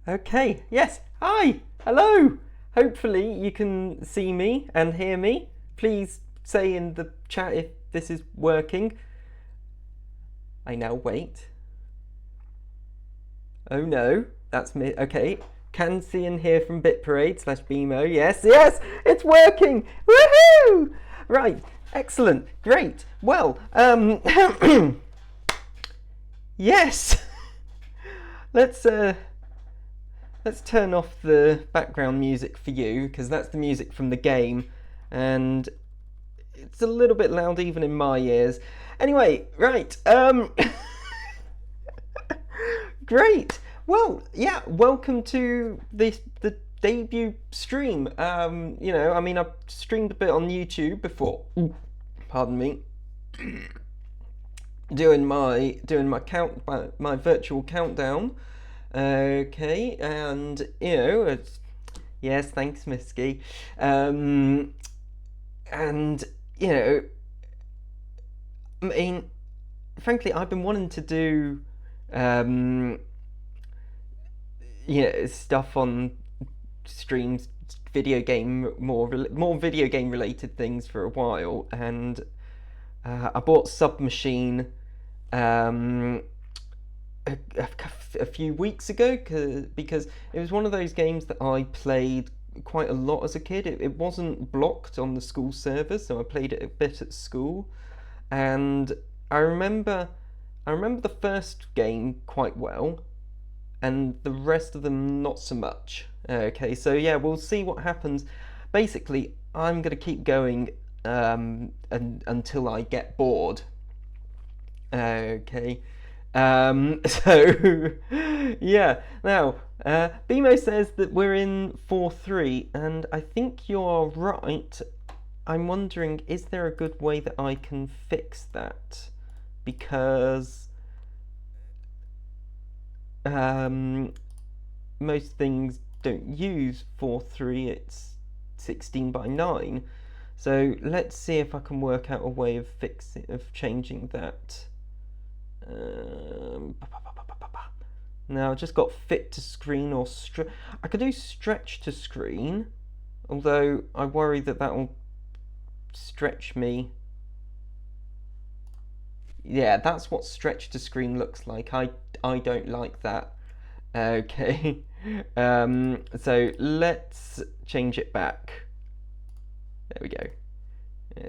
Okay, yes, hi, hello. Hopefully you can see me and hear me. Please say in the chat if this is working. I now wait. Oh no, that's me. Okay, can see and hear from BitParade/BMO. Yes, yes, it's working. Woohoo! Right, excellent, great. Well, yes. Let's let's turn off the background music for you because that's the music from the game, and it's a little bit loud even in my ears. Anyway, right. Great. Well, yeah. Welcome to the debut stream. I mean, I've streamed a bit on YouTube before. Pardon me. Doing my my virtual countdown. Okay, and yes, thanks, Misky. And I mean, frankly, I've been wanting to do stuff on streams, more video game related things for a while, and I bought Submachine a few weeks ago because it was one of those games that I played quite a lot as a kid. It wasn't blocked on the school server, so I played it a bit at school, and I remember the first game quite well, and the rest of them not so much. Okay, so yeah, we'll see what happens. Basically, I'm gonna keep going until I get bored. Okay. So yeah. Now, BMO says that we're in 4-3, and I think you're right. I'm wondering, is there a good way that I can fix that? Because most things don't use 4-3, it's 16:9. So let's see if I can work out a way of changing that. Now I've just got fit to screen or I could do stretch to screen, although I worry that will stretch me. Yeah, that's what stretch to screen looks like. I don't like that. Okay. So let's change it back. There we go.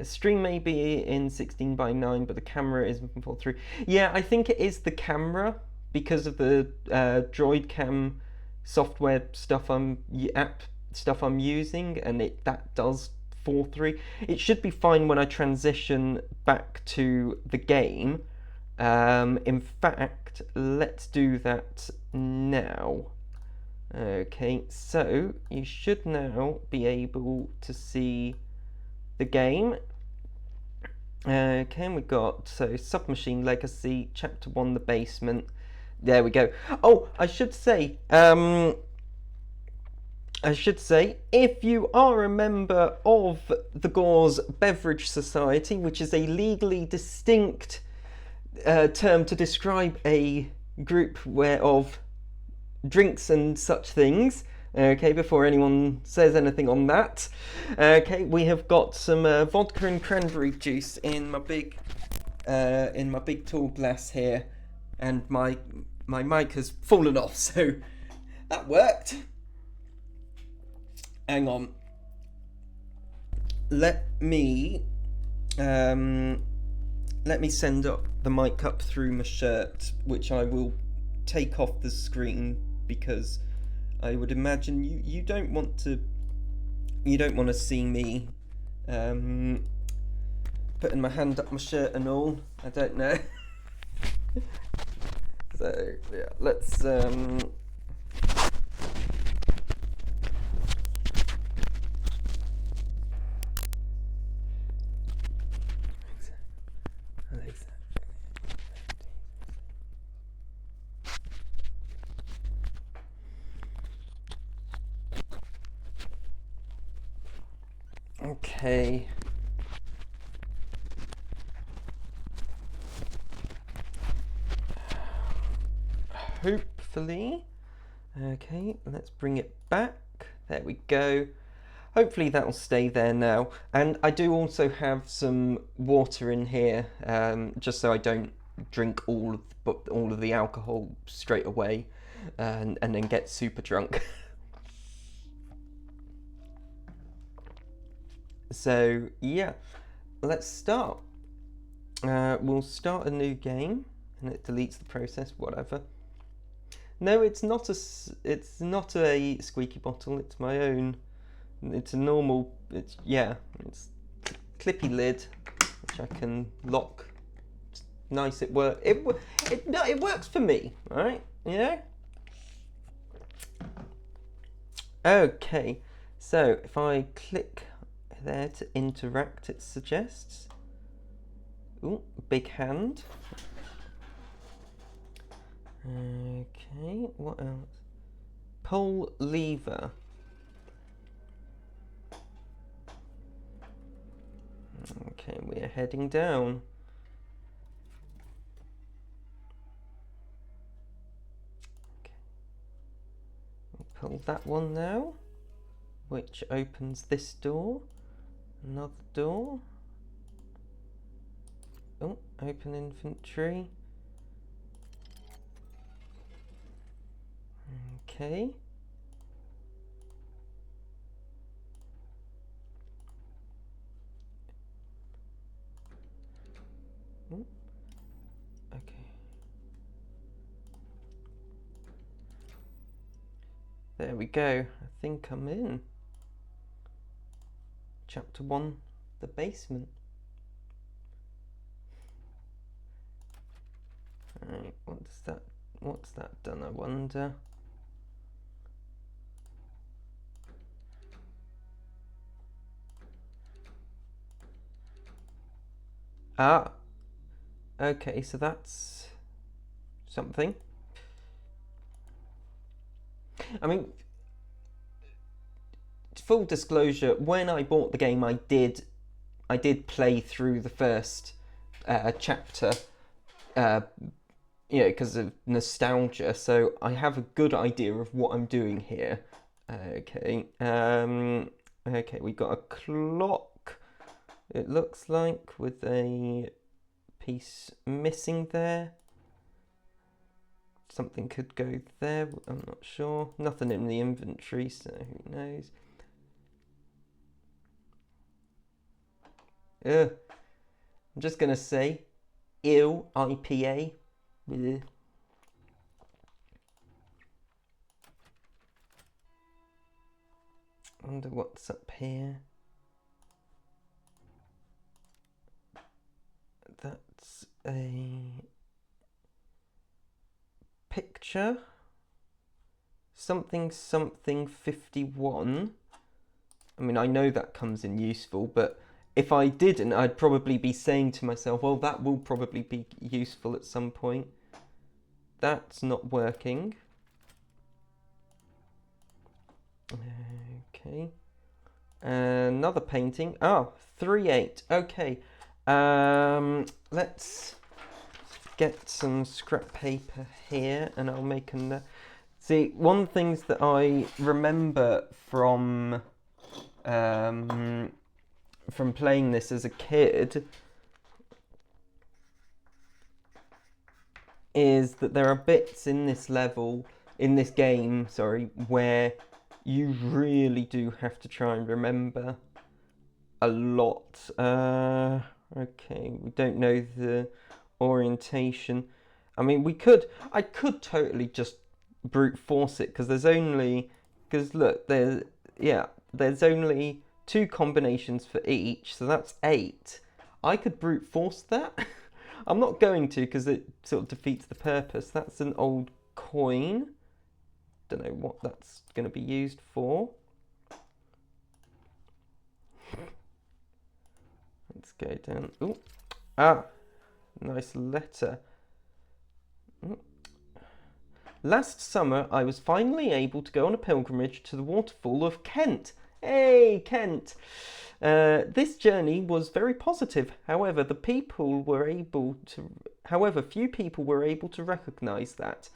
Stream may be in 16:9, but the camera is in 4:3. Yeah, I think it is the camera because of the Droid Cam software stuff I'm using, and that does 4:3. It should be fine when I transition back to the game. In fact, let's do that now. Okay, so you should now be able to see the game. Okay, we got Submachine Legacy, Chapter 1, The Basement. There we go. Oh, I should say, if you are a member of the Gauze Beverage Society, which is a legally distinct term to describe a group of drinks and such things. Okay, before anyone says anything on that. Okay, we have got some vodka and cranberry juice in my big tall glass here, and my mic has fallen off, so that worked. Hang on. Let me send up the mic up through my shirt, which I will take off the screen because I would imagine you don't want to see me putting my hand up my shirt and all. I don't know. So yeah, let's okay. Hopefully Okay, let's bring it back. There we go. Hopefully that'll stay there now. And I do also have some water in here, just so I don't drink all of the alcohol straight away, and then get super drunk. So yeah, let's start. We'll start a new game, and it deletes the process, whatever. No, it's not a squeaky bottle. It's my own. It's a normal. It's clippy lid, which I can lock. It's nice. It works for me. All right. Yeah. Okay. So if I click there to interact, it suggests. Ooh, big hand. Okay, what else? Pull lever. Okay, we are heading down. Okay. We'll pull that one now, which opens this door. Another door. Oh, open infantry. Okay. Ooh. Okay. There we go. I think I'm in. Chapter 1, the basement. Right, what's that done, I wonder? Ah, okay, so that's something. I mean, full disclosure, when I bought the game, I did play through the first chapter, because of nostalgia. So I have a good idea of what I'm doing here. Okay, okay, we got a clock. It looks like, with a piece missing there. Something could go there, I'm not sure. Nothing in the inventory, so who knows. I'm just gonna say, ew, IPA. Ugh. Wonder what's up here. That's a picture. Something 51. I mean, I know that comes in useful, but if I didn't, I'd probably be saying to myself, well, that will probably be useful at some point. That's not working. Okay. Another painting. Oh, 3/8. Okay. Let's get some scrap paper here, and I'll make a. See, one of the things that I remember from playing this as a kid is that there are bits in this game, where you really do have to try and remember a lot. Okay, we don't know the orientation. I mean, I could totally just brute force it, because there's only 2 combinations for each, so that's 8. I could brute force that. I'm not going to, because it sort of defeats the purpose. That's an old coin. Don't know what that's going to be used for. Let's go down. Ooh. Ah, nice letter. Ooh. Last summer, I was finally able to go on a pilgrimage to the waterfall of Kent. Hey, Kent! This journey was very positive. However, few people were able to recognise that.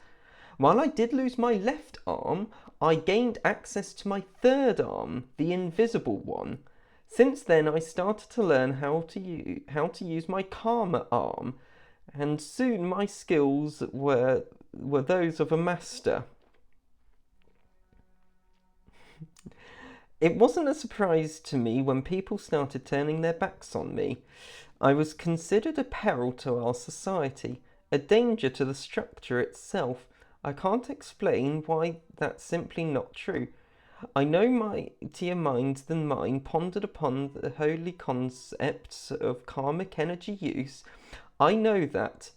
While I did lose my left arm, I gained access to my third arm, the invisible one. Since then, I started to learn how to use my karma arm, and soon my skills were those of a master. It wasn't a surprise to me when people started turning their backs on me. I was considered a peril to our society, a danger to the structure itself. I can't explain why that's simply not true. I know mightier minds than mine pondered upon the holy concepts of karmic energy use. I know that,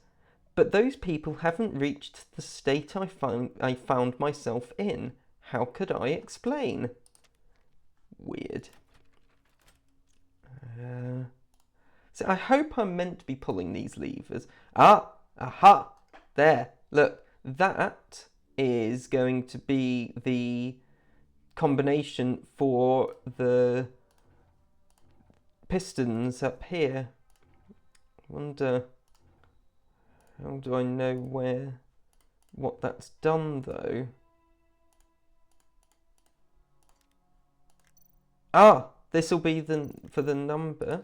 but those people haven't reached the state I found myself in. How could I explain? Weird. So I hope I'm meant to be pulling these levers. Aha! There, look, that is going to be the combination for the pistons up here. Wonder, how do I know what that's done though? This will be for the number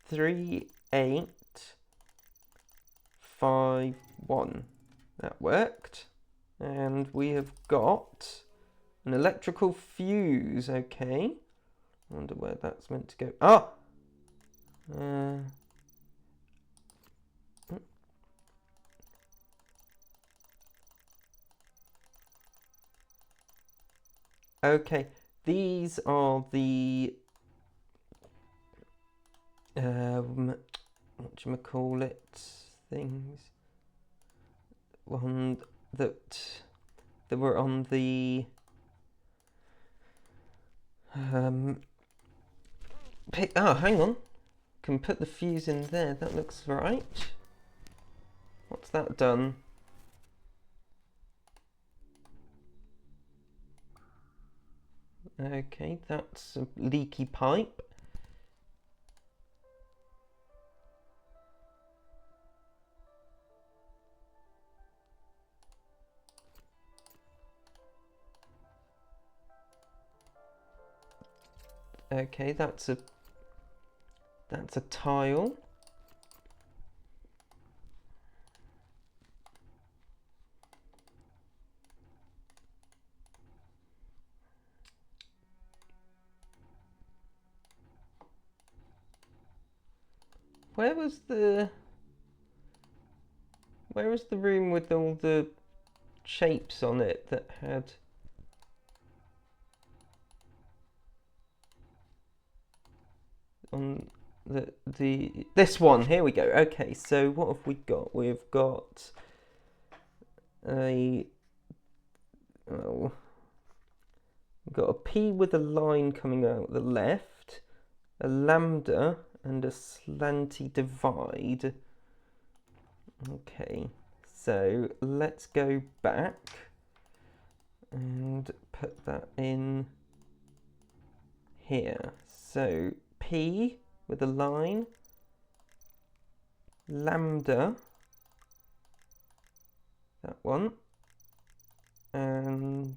3851. That worked. And we have got an electrical fuse. Okay. I wonder where that's meant to go. Okay, these are the whatchamacallit things. One that were on the hang on. Can put the fuse in there. That looks right. What's that done? Okay, that's a leaky pipe. Okay, that's a tile. Where was the room with all the shapes on it that had on this one? Here we go. Okay, so what have we got? We've got we've got a P with a line coming out the left, a lambda, and a slanty divide. Okay, so let's go back and put that in here. So P with a line, lambda, that one, and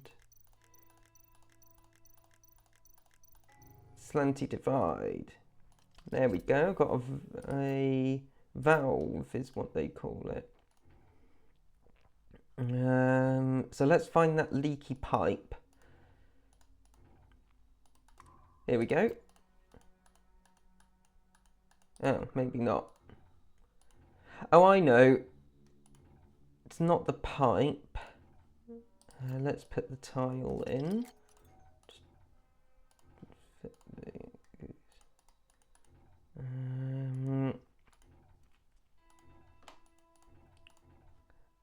slanty divide. There we go. Got a valve is what they call it. So let's find that leaky pipe. Here we go. Oh, maybe not. Oh, I know. It's not the pipe. Let's put the tile in.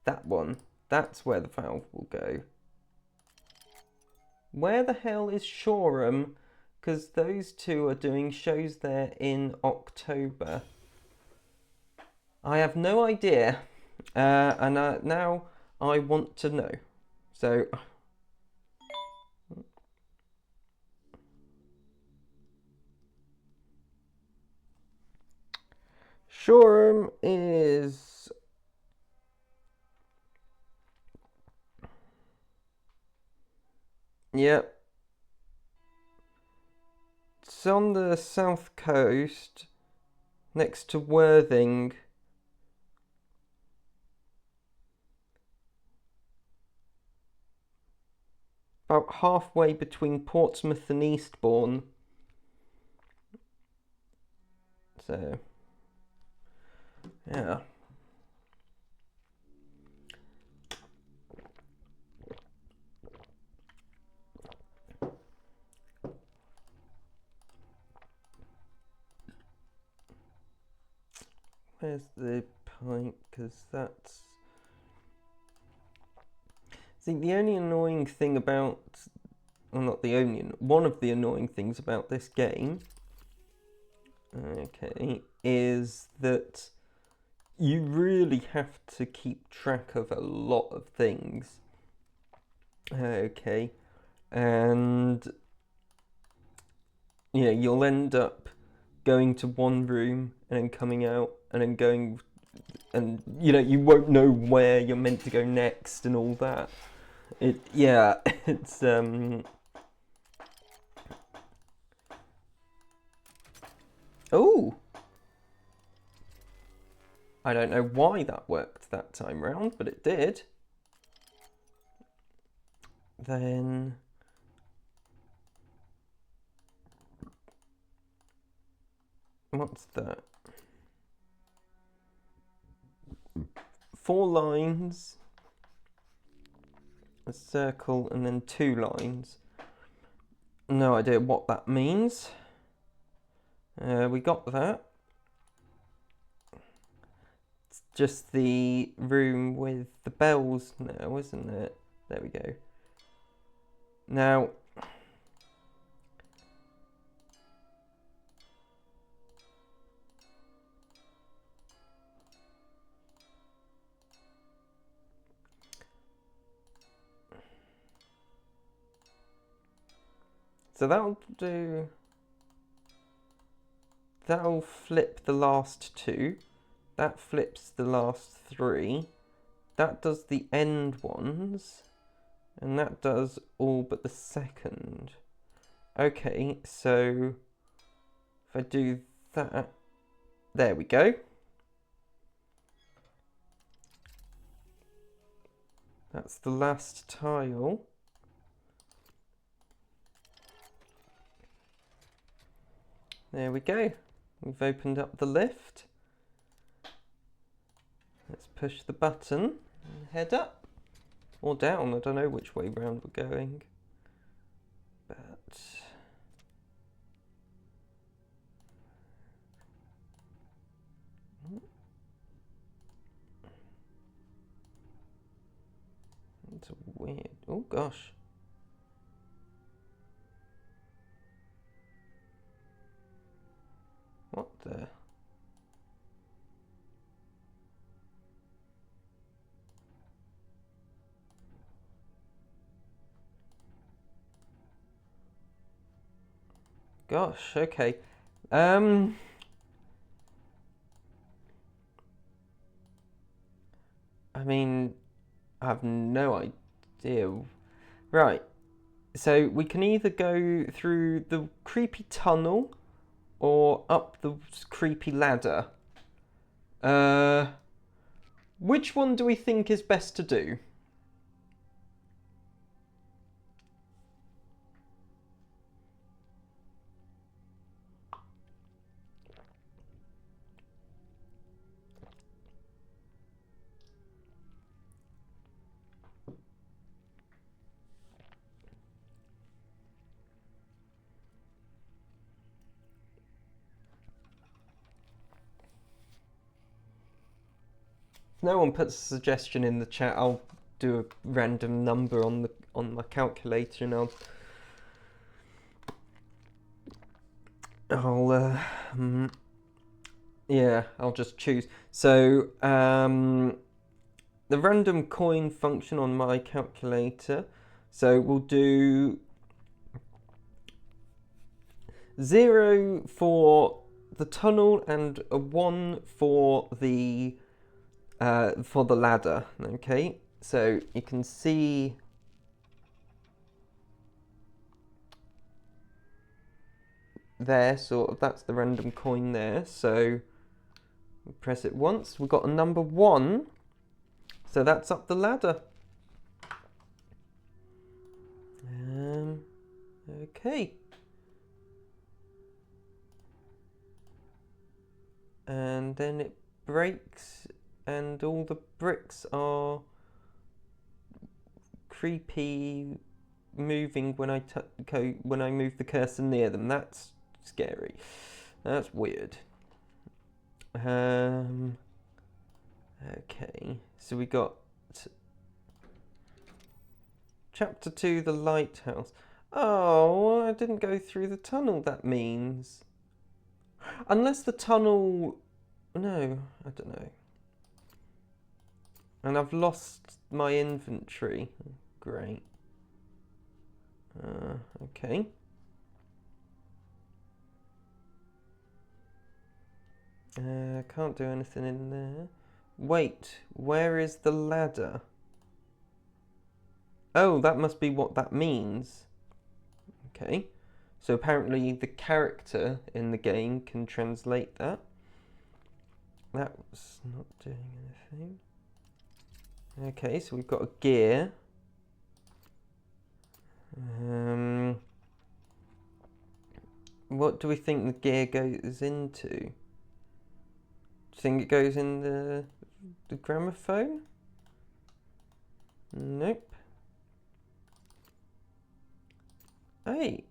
That one. That's where the valve will go. Where the hell is Shoreham? Because those two are doing shows there in October. I have no idea. And now I want to know. So... Shoreham is Yep. It's on the south coast, next to Worthing. About halfway between Portsmouth and Eastbourne. So, yeah. Where's the pint? Because that's... See, the only annoying thing about... Well, not the only... One of the annoying things about this game... Okay, is that you really have to keep track of a lot of things. Okay, and... Yeah, you'll end up going to one room and then coming out and then going, and you won't know where you're meant to go next and all that. It's oh, I don't know why that worked that time round, but it did. Then what's that? 4 lines, a circle, and then 2 lines. No idea what that means. We got that. It's just the room with the bells now, isn't it? There we go. Now, so that'll flip the last 2. That flips the last 3. That does the end ones. And that does all but the second. Okay, so if I do that, there we go. That's the last tile. There we go. We've opened up the lift. Let's push the button and head up. Or down, I don't know which way round we're going. But... It's weird. Oh gosh. What the... Gosh, okay. I mean, I have no idea. Right, so we can either go through the creepy tunnel or up the creepy ladder. Which one do we think is best to do? If no one puts a suggestion in the chat, I'll do a random number on my calculator and I'll just choose. So the random coin function on my calculator. So we'll do 0 for the tunnel and a 1 for the ladder. Okay, so you can see there, sort of. That's the random coin there. So we press it once. We've got a number 1. So that's up the ladder. Okay. And then it breaks, and all the bricks are creepy, moving when I move the cursor near them. That's scary. That's weird. Okay, so we got Chapter 2, the lighthouse. Oh, I didn't go through the tunnel, that means. Unless the tunnel... No, I don't know. And I've lost my inventory. Great. Okay. Can't do anything in there. Wait, where is the ladder? Oh, that must be what that means. Okay. So apparently the character in the game can translate that. That was not doing anything. Okay, so we've got a gear. What do we think the gear goes into? Do you think it goes in the gramophone? Nope. Hey.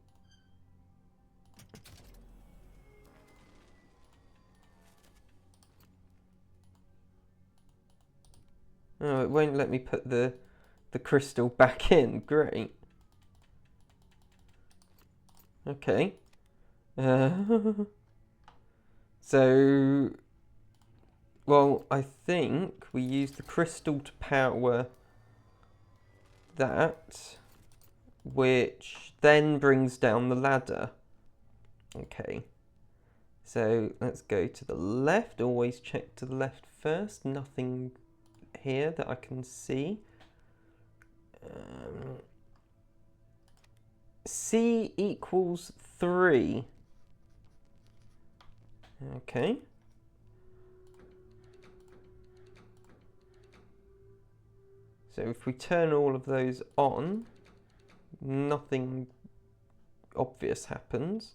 Oh, it won't let me put the crystal back in. Great. Okay. So, well, I think we use the crystal to power that, which then brings down the ladder. Okay. So let's go to the left. Always check to the left first. Nothing here that I can see. C equals 3. Okay. So if we turn all of those on, nothing obvious happens.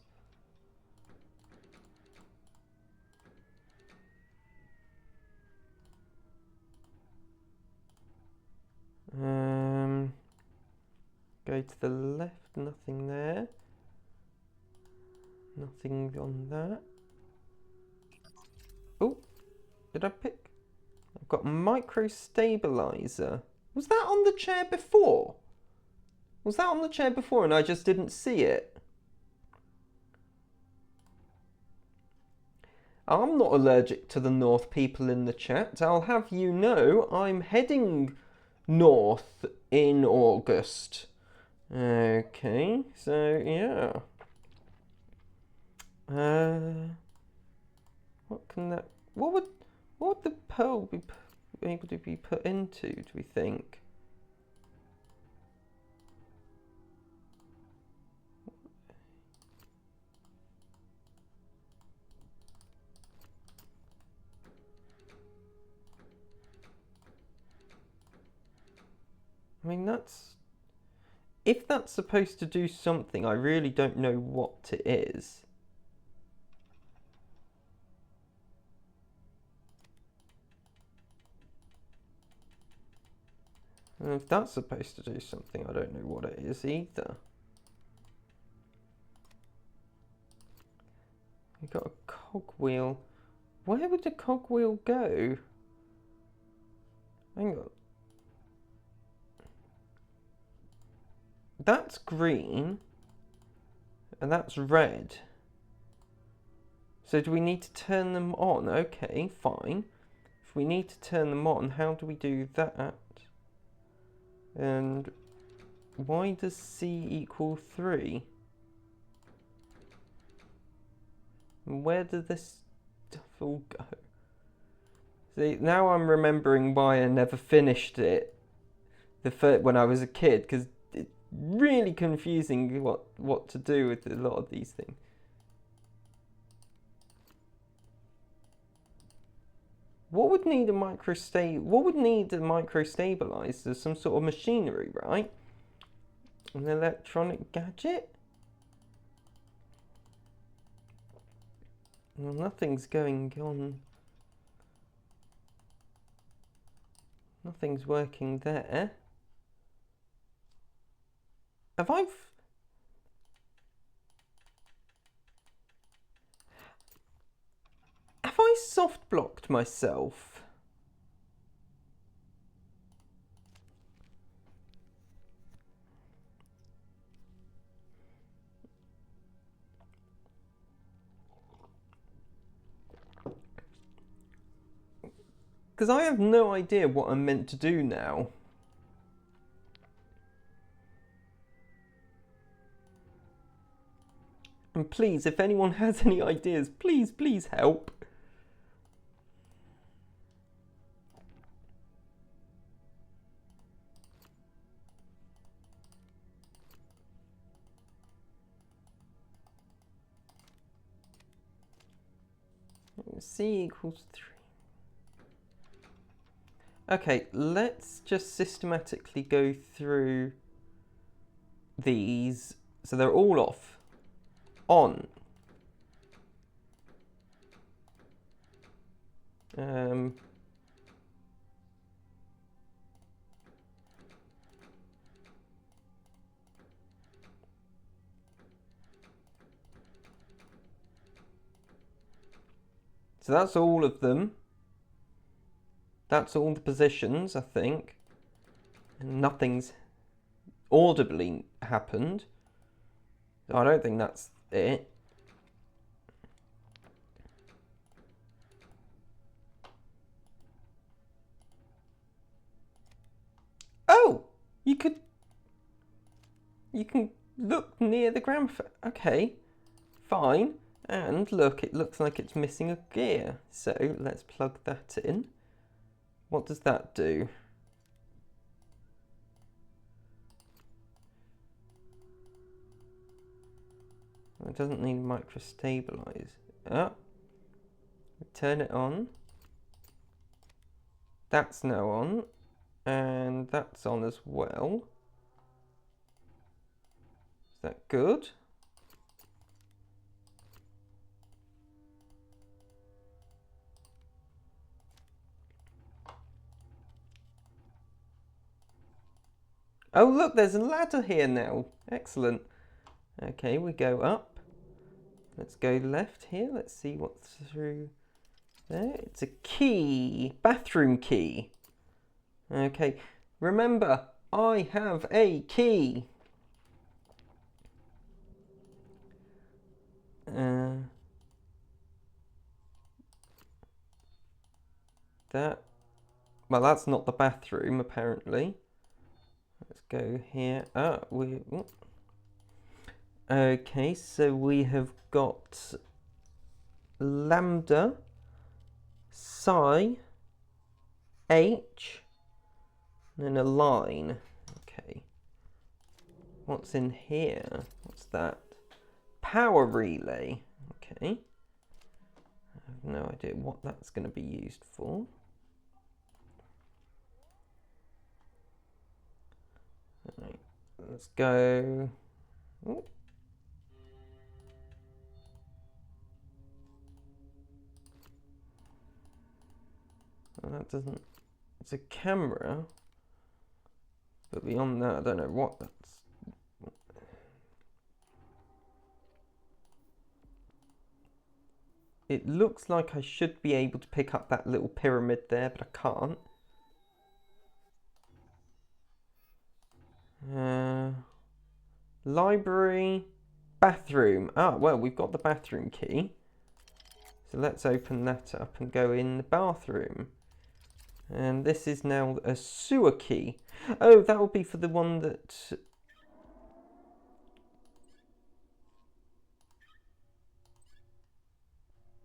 Go to the left, nothing there. Nothing on that. Oh, did I pick? I've got micro stabilizer. Was that on the chair before? Was that on the chair before and I just didn't see it? I'm not allergic to the north people in the chat. I'll have you know I'm heading north in August. Okay, so yeah. What can that... What would the pearl be able to be put into, do we think? I mean, that's... If that's supposed to do something, I really don't know what it is. And if that's supposed to do something, I don't know what it is either. We've got a cogwheel. Where would the cogwheel go? Hang on. That's green. And that's red. So do we need to turn them on? Okay, fine. If we need to turn them on, how do we do that? And why does C equal 3? Where did this stuff all go? See, now I'm remembering why I never finished it when I was a kid, because it's really confusing what to do with a lot of these things. What would need a What would need a microstabilizer? Some sort of machinery, right? An electronic gadget? Well, nothing's going on. Nothing's working there. Have I soft blocked myself? Because I have no idea what I'm meant to do now. And please, if anyone has any ideas, please help. C equals 3. Okay, let's just systematically go through these. So they're all off. On. So that's all of them. That's all the positions, I think. And nothing's audibly happened. I don't think that's it. Oh! You can look near the gramophone. Okay, fine. And look, it looks like it's missing a gear. So let's plug that in. What does that do? It doesn't need microstabilize. Oh, turn it on. That's now on, and that's on as well. Is that good? Oh look, there's a ladder here now. Excellent. Okay, we go up. Let's go left here. Let's see what's through there. It's a key. Bathroom key. Okay, remember, I have a key. Well, that's not the bathroom, apparently. Let's go here. Okay, so we have got lambda, psi, h, and then a line. Okay. What's in here? What's that? Power relay. Okay. I have no idea what that's going to be used for. Right, let's go. Ooh. Well, that doesn't. It's a camera, but beyond that, I don't know what that's. It looks like I should be able to pick up that little pyramid there, but I can't. Library, bathroom. Ah, well, we've got the bathroom key. So let's open that up and go in the bathroom. And this is now a sewer key. Oh, that will be for the one that...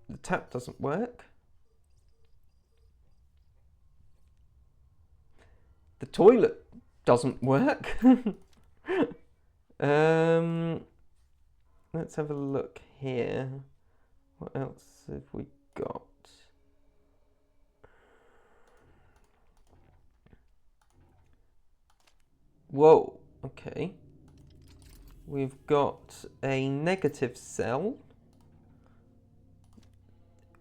The tap doesn't work. The toilet doesn't work. Let's have a look here. What else have we got? Whoa, okay. We've got a negative cell.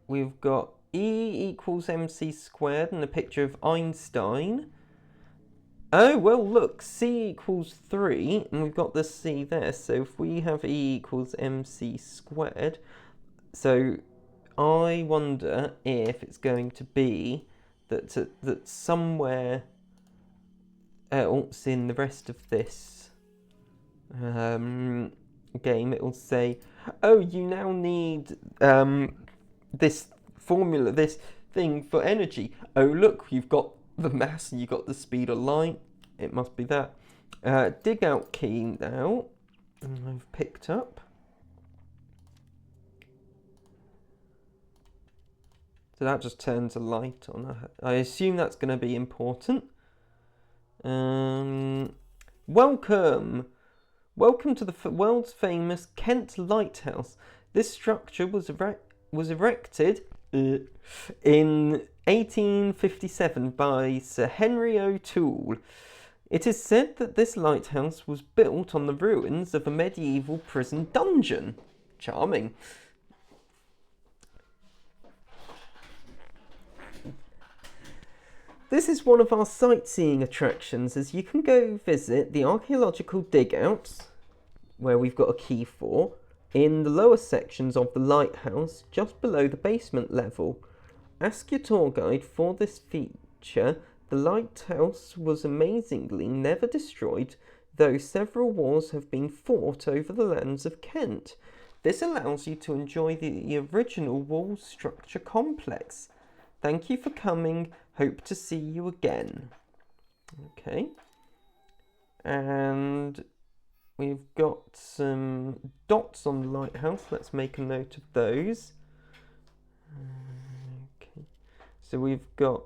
We've got E equals mc squared and a picture of Einstein. Oh, well, look, C equals 3, and we've got the C there. So if we have E equals mc squared, so I wonder if it's going to be that somewhere else in the rest of this game it will say, oh, you now need this formula, this thing for energy. Oh, look, you've got the mass and you've got the speed of light. It must be that. Dig out key now. And I've picked up. So that just turns a light on. I assume that's going to be important. Welcome! Welcome to the world's famous Kent Lighthouse. This structure was erected in 1857 by Sir Henry O'Toole. It is said that this lighthouse was built on the ruins of a medieval prison dungeon. Charming. This is one of our sightseeing attractions, as you can go visit the archaeological digouts, where we've got a key for, in the lower sections of the lighthouse, just below the basement level. Ask your tour guide for this feature. The lighthouse was amazingly never destroyed, though several wars have been fought over the lands of Kent. This allows you to enjoy the original wall structure complex. Thank you for coming. Hope to see you again. Okay. And we've got some dots on the lighthouse. Let's make a note of those. Okay. So we've got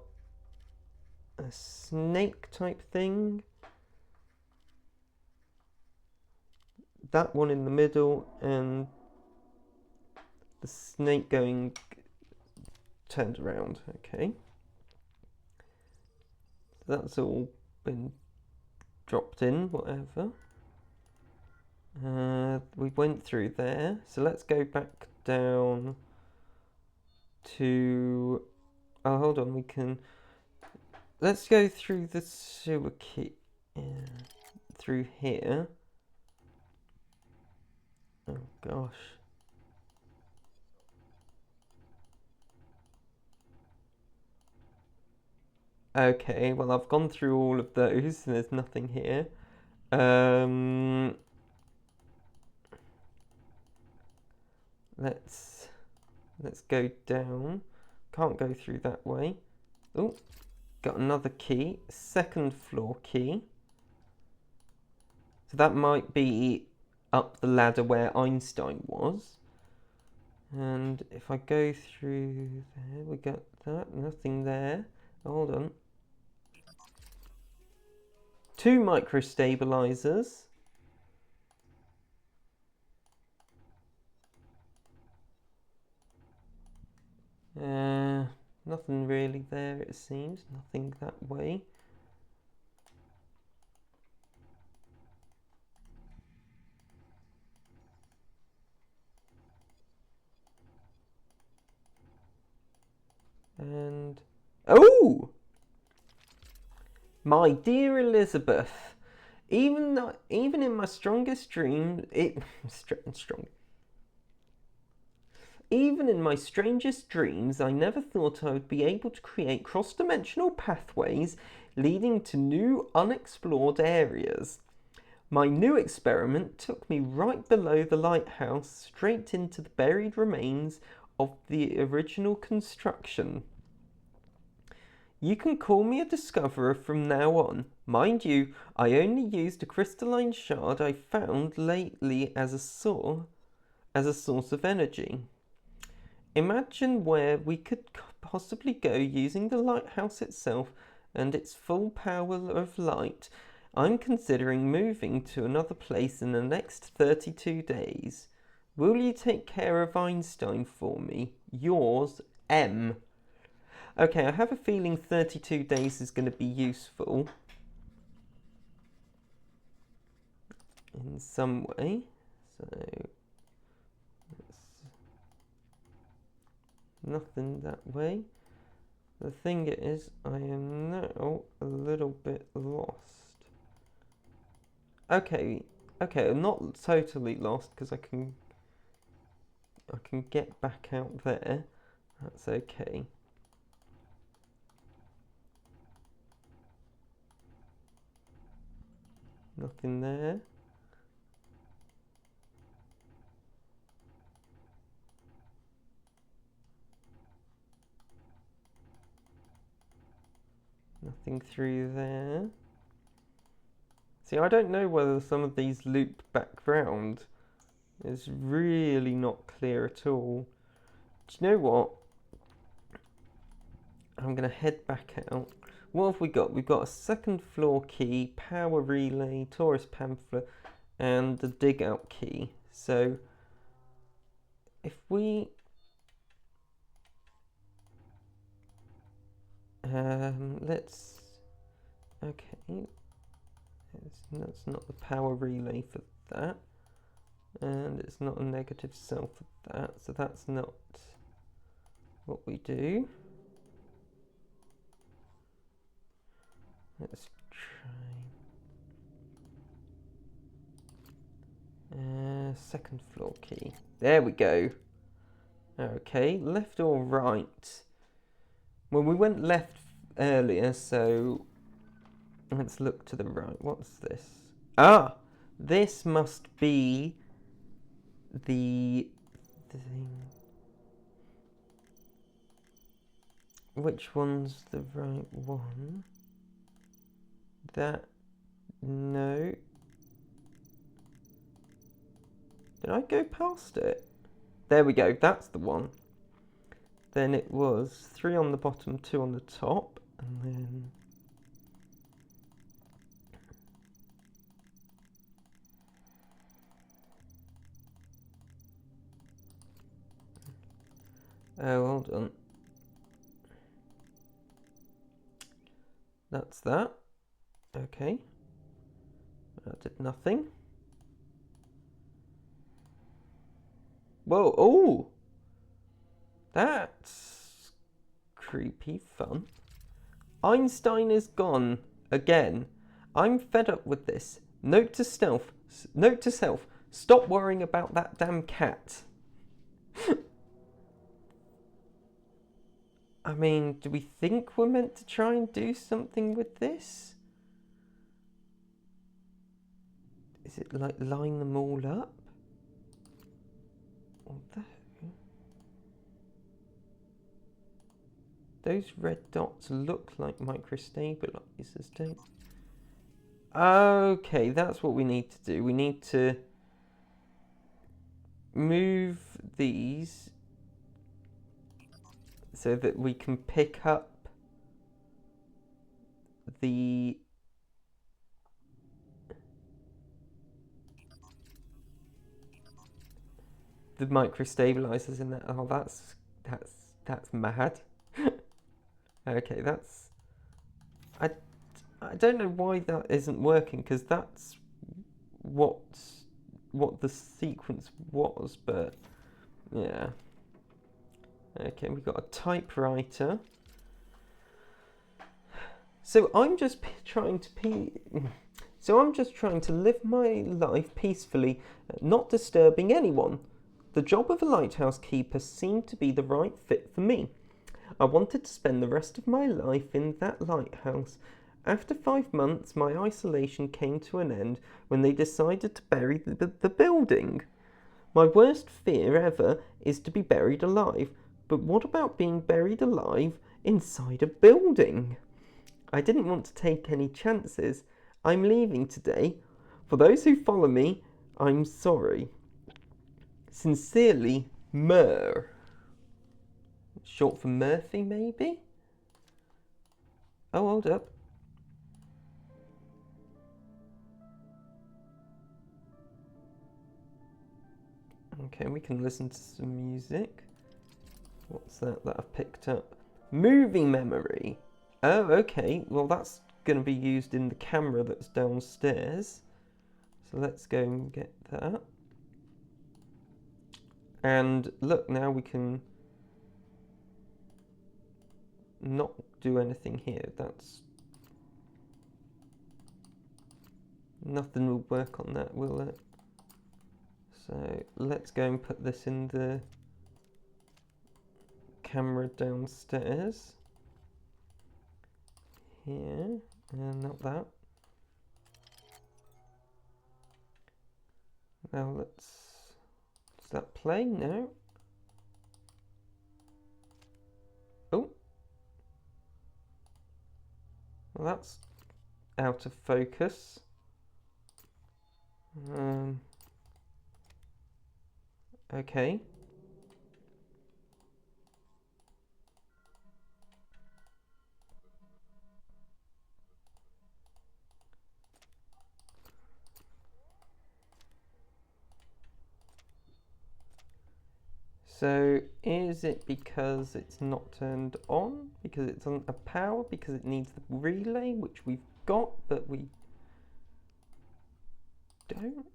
a snake type thing. That one in the middle, and the snake going turned around. Okay. So that's all been dropped in, whatever. We went through there, so let's go back down to, oh, hold on, let's go through the sewer key, through here. Oh gosh. Okay, well, I've gone through all of those and there's nothing here. Let's go down. Can't go through that way. Oh, got another key, second floor key. So that might be up the ladder where Einstein was. And if I go through there, we got that, nothing there. Hold on. 2 microstabilizers. Nothing really there, it seems. Nothing that way. And oh, my dear Elizabeth, even in my strongest dreams, even in my strangest dreams, I never thought I would be able to create cross-dimensional pathways leading to new unexplored areas. My new experiment took me right below the lighthouse, straight into the buried remains of the original construction. You can call me a discoverer from now on. Mind you, I only used a crystalline shard I found lately as a source of energy. Imagine where we could possibly go using the lighthouse itself and its full power of light. I'm considering moving to another place in the next 32 days. Will you take care of Einstein for me? Yours, M. Okay, I have a feeling 32 days is going to be useful. in some way. So nothing that way. The thing is, I am now a little bit lost. Okay, I'm not totally lost because I can get back out there. That's okay. Nothing there. Nothing through there. See, I don't know whether some of these loop background is really not clear at all. Do you know what? I'm going to head back out. What have we got? We've got a second floor key, power relay, tourist pamphlet, and the dig out key. So if we let's okay, that's not the power relay for that, and it's not a negative cell for that, so that's not what we do. Let's try second floor key. There we go. Okay, left or right? Well, we went left earlier, so let's look to the right. What's this? Ah, this must be the thing. Which one's the right one? That, no. Did I go past it? There we go, that's the one. Then it was 3 on the bottom, 2 on the top, and then oh, hold on. That's that. Okay. That did nothing. Whoa, oh! That's creepy fun. Einstein is gone again. I'm fed up with this. Note to self, stop worrying about that damn cat. I mean, do we think we're meant to try and do something with this? Is it like line them all up? Although those red dots look like microstabilizers, don't they? Okay, that's what we need to do. We need to move these so that we can pick up the microstabilizers in there. Oh, that's mad. Okay, that's I don't know why that isn't working, because that's what the sequence was, but yeah. Okay, we've got a typewriter. So I'm just trying to live my life peacefully, not disturbing anyone. The job of a lighthouse keeper seemed to be the right fit for me. I wanted to spend the rest of my life in that lighthouse. After 5 months, my isolation came to an end when they decided to bury the building. My worst fear ever is to be buried alive, but what about being buried alive inside a building? I didn't want to take any chances. I'm leaving today. For those who follow me, I'm sorry. Sincerely, Mur. Short for Murphy, maybe? Oh, hold up. Okay, we can listen to some music. What's that I've picked up? Movie memory. Oh, okay. Well, that's going to be used in the camera that's downstairs. So let's go and get that. And look, now we can not do anything here. That's nothing will work on that, will it? So let's go and put this in the camera downstairs. Here, and not that. Now does that play now? Oh. Well, that's out of focus. Okay. So is it because it's not turned on? Because it's on a power? Because it needs the relay, which we've got, but we don't?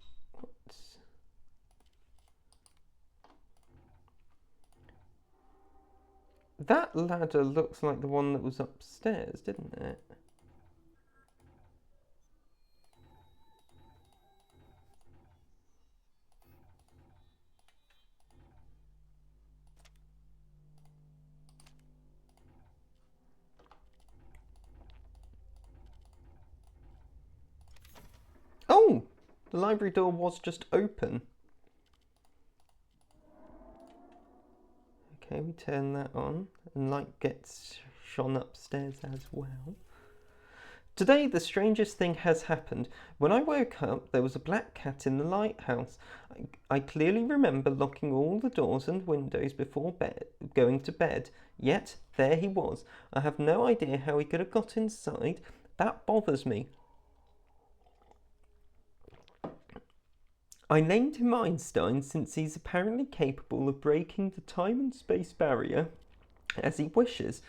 That ladder looks like the one that was upstairs, didn't it? Oh! The library door was just open. Okay, we turn that on, and light gets shone upstairs as well. Today, the strangest thing has happened. When I woke up, there was a black cat in the lighthouse. I clearly remember locking all the doors and windows before going to bed. Yet, there he was. I have no idea how he could have got inside. That bothers me. I named him Einstein since he's apparently capable of breaking the time and space barrier as he wishes,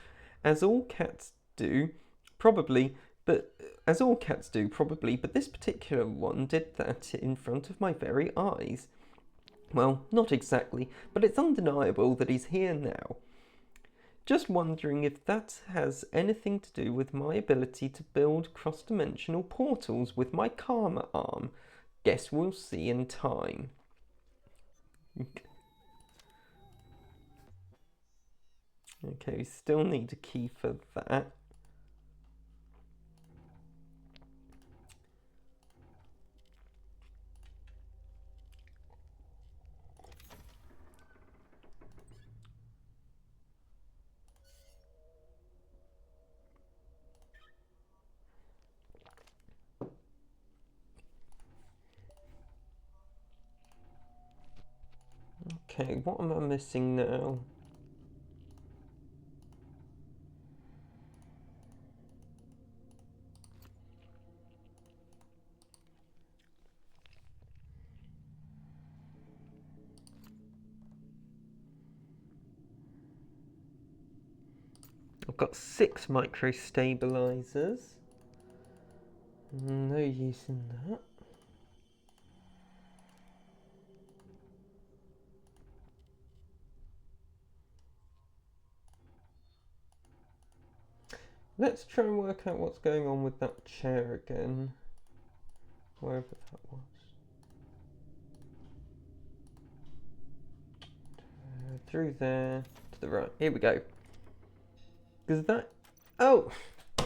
as all cats do, probably, but this particular one did that in front of my very eyes. Well, not exactly, but it's undeniable that he's here now. Just wondering if that has anything to do with my ability to build cross-dimensional portals with my karma arm. Guess we'll see in time. Okay, we still need a key for that. Okay, what am I missing now? I've got 6 micro stabilizers. No use in that. Let's try and work out what's going on with that chair again. Wherever that was. Through there, to the right. Here we go. Because that... Oh! You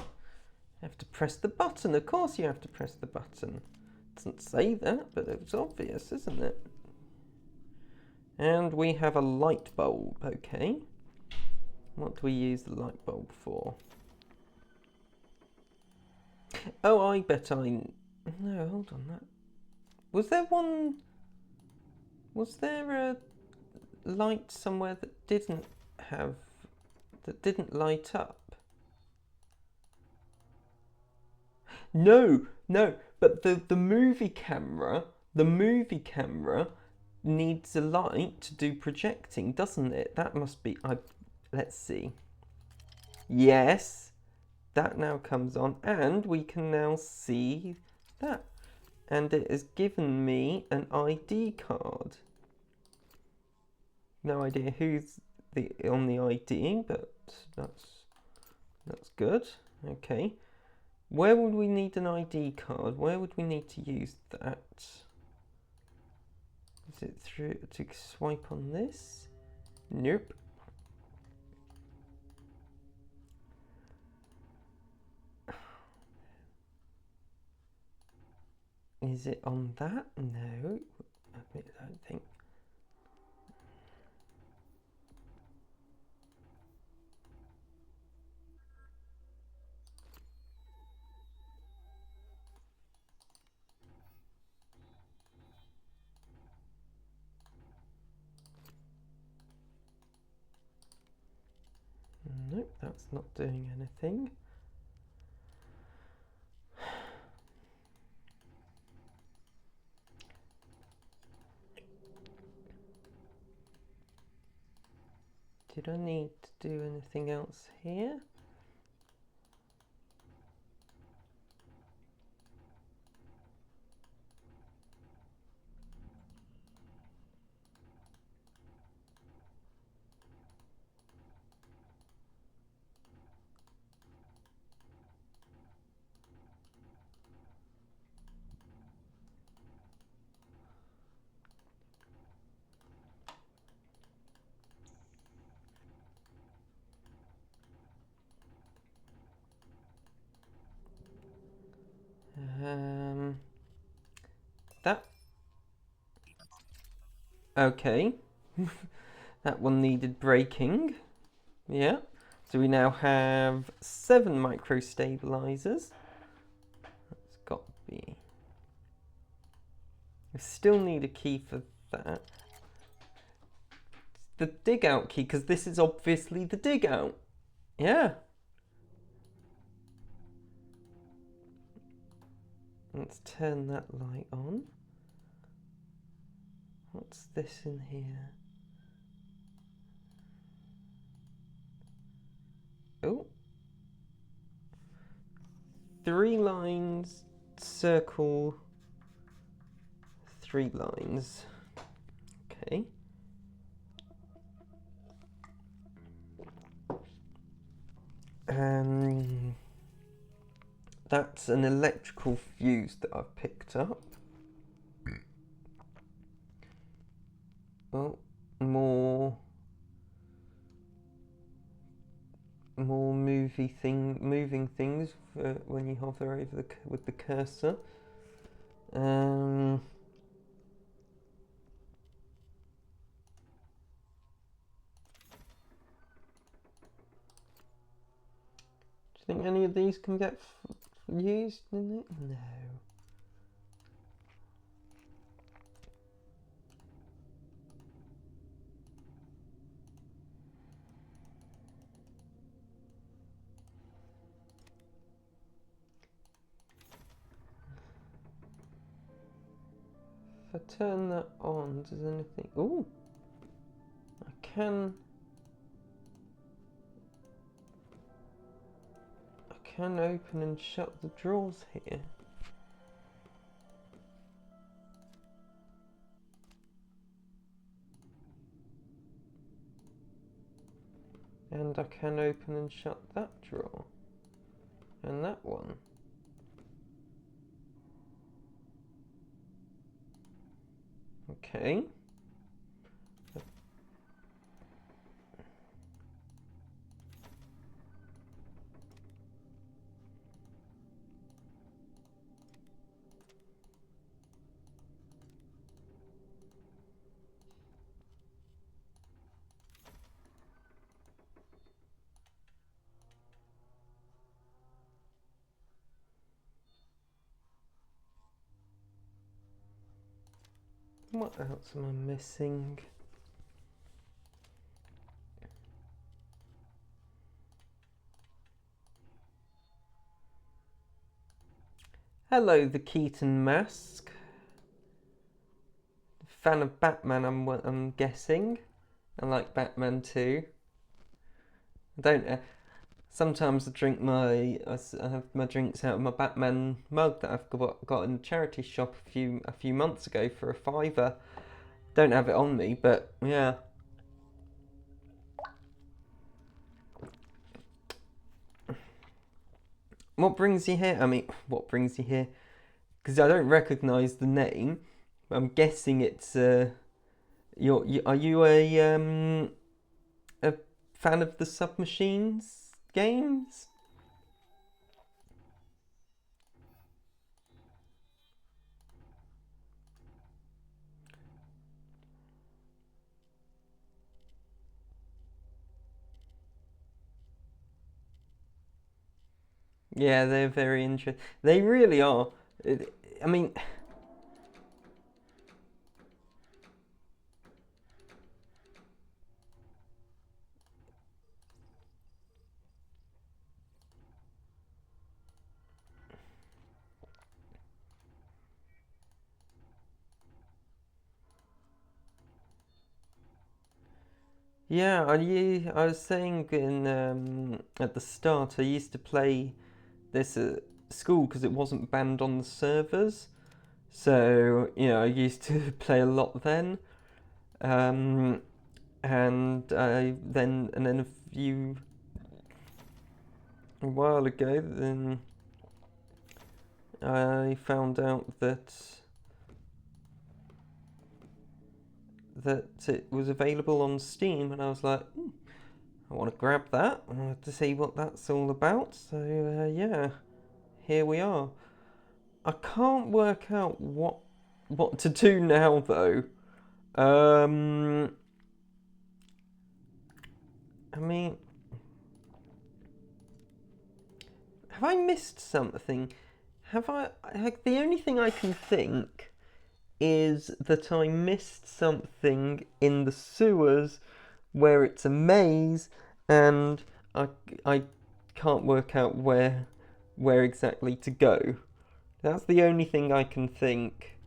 have to press the button. Of course you have to press the button. It doesn't say that, but it's obvious, isn't it? And we have a light bulb, okay. What do we use the light bulb for? Oh, I bet I... No, hold on. That was there one... Was there a light somewhere that didn't have... that didn't light up? No, but the movie camera needs a light to do projecting, doesn't it? That must be... let's see. Yes, that now comes on, and we can now see that. and it has given me an ID card. No idea who's on the ID, but that's good. Okay. Where would we need an ID card? Where would we need to use that? Is it through to swipe on this? Nope. Is it on that? No, I don't think. Nope, that's not doing anything. Did I need to do anything else here? That. Okay. That one needed breaking. Yeah. So we now have 7 micro stabilizers. That's got to be. We still need a key for that. The dig out key, because this is obviously the dig out. Yeah. Let's turn that light on. What's this in here? Oh. 3 lines, circle, 3 lines. Okay. That's an electrical fuse that I've picked up. Oh, more moving things for when you hover over with the cursor. Do you think any of these can get used in it? No. If I turn that on, does anything... Ooh! I can open and shut the drawers here. And I can open and shut that drawer. And that one. Okay. What else am I missing? Hello, the Keaton Mask. Fan of Batman, I'm guessing. I like Batman too. I don't. sometimes I have my drinks out of my Batman mug that I've got in a charity shop a few months ago for a fiver. Don't have it on me, but yeah. What brings you here? I mean, what brings you here? Because I don't recognise the name. I'm guessing it's are you a fan of the Submachines games? Yeah, they're very interesting. They really are. I mean, yeah. I was saying in at the start, I used to play this at school because it wasn't banned on the servers. So I used to play a lot then. Um, and then a while ago, then I found out that it was available on Steam, and I was like, I want to grab that to see what that's all about. So yeah, here we are. I can't work out what to do now though. Um, I mean, have I missed something? Have I? Like, the only thing I can think is that I missed something in the sewers where it's a maze, and I can't work out where exactly to go. That's the only thing I can think.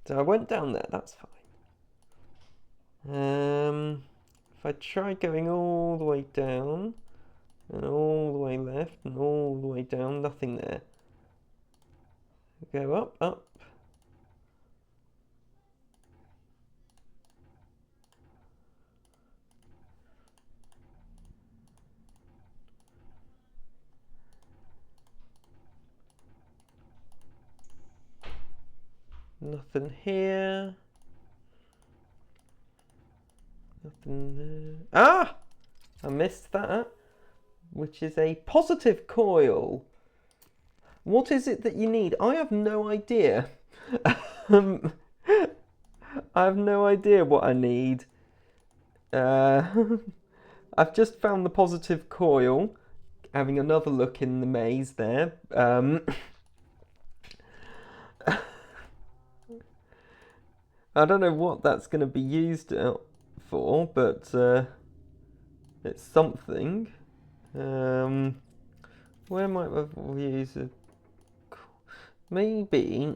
So I went down there. That's fine. If I try going all the way down and all the way left and all the way down, nothing there. Go up, up. Nothing here. Nothing there. Ah! I missed that, which is a positive coil. What is it that you need? I have no idea. um, I have no idea what I need. Uh, I've just found the positive coil, having another look in the maze there. I don't know what that's going to be used for, but it's something. Um, where might I use it? Maybe.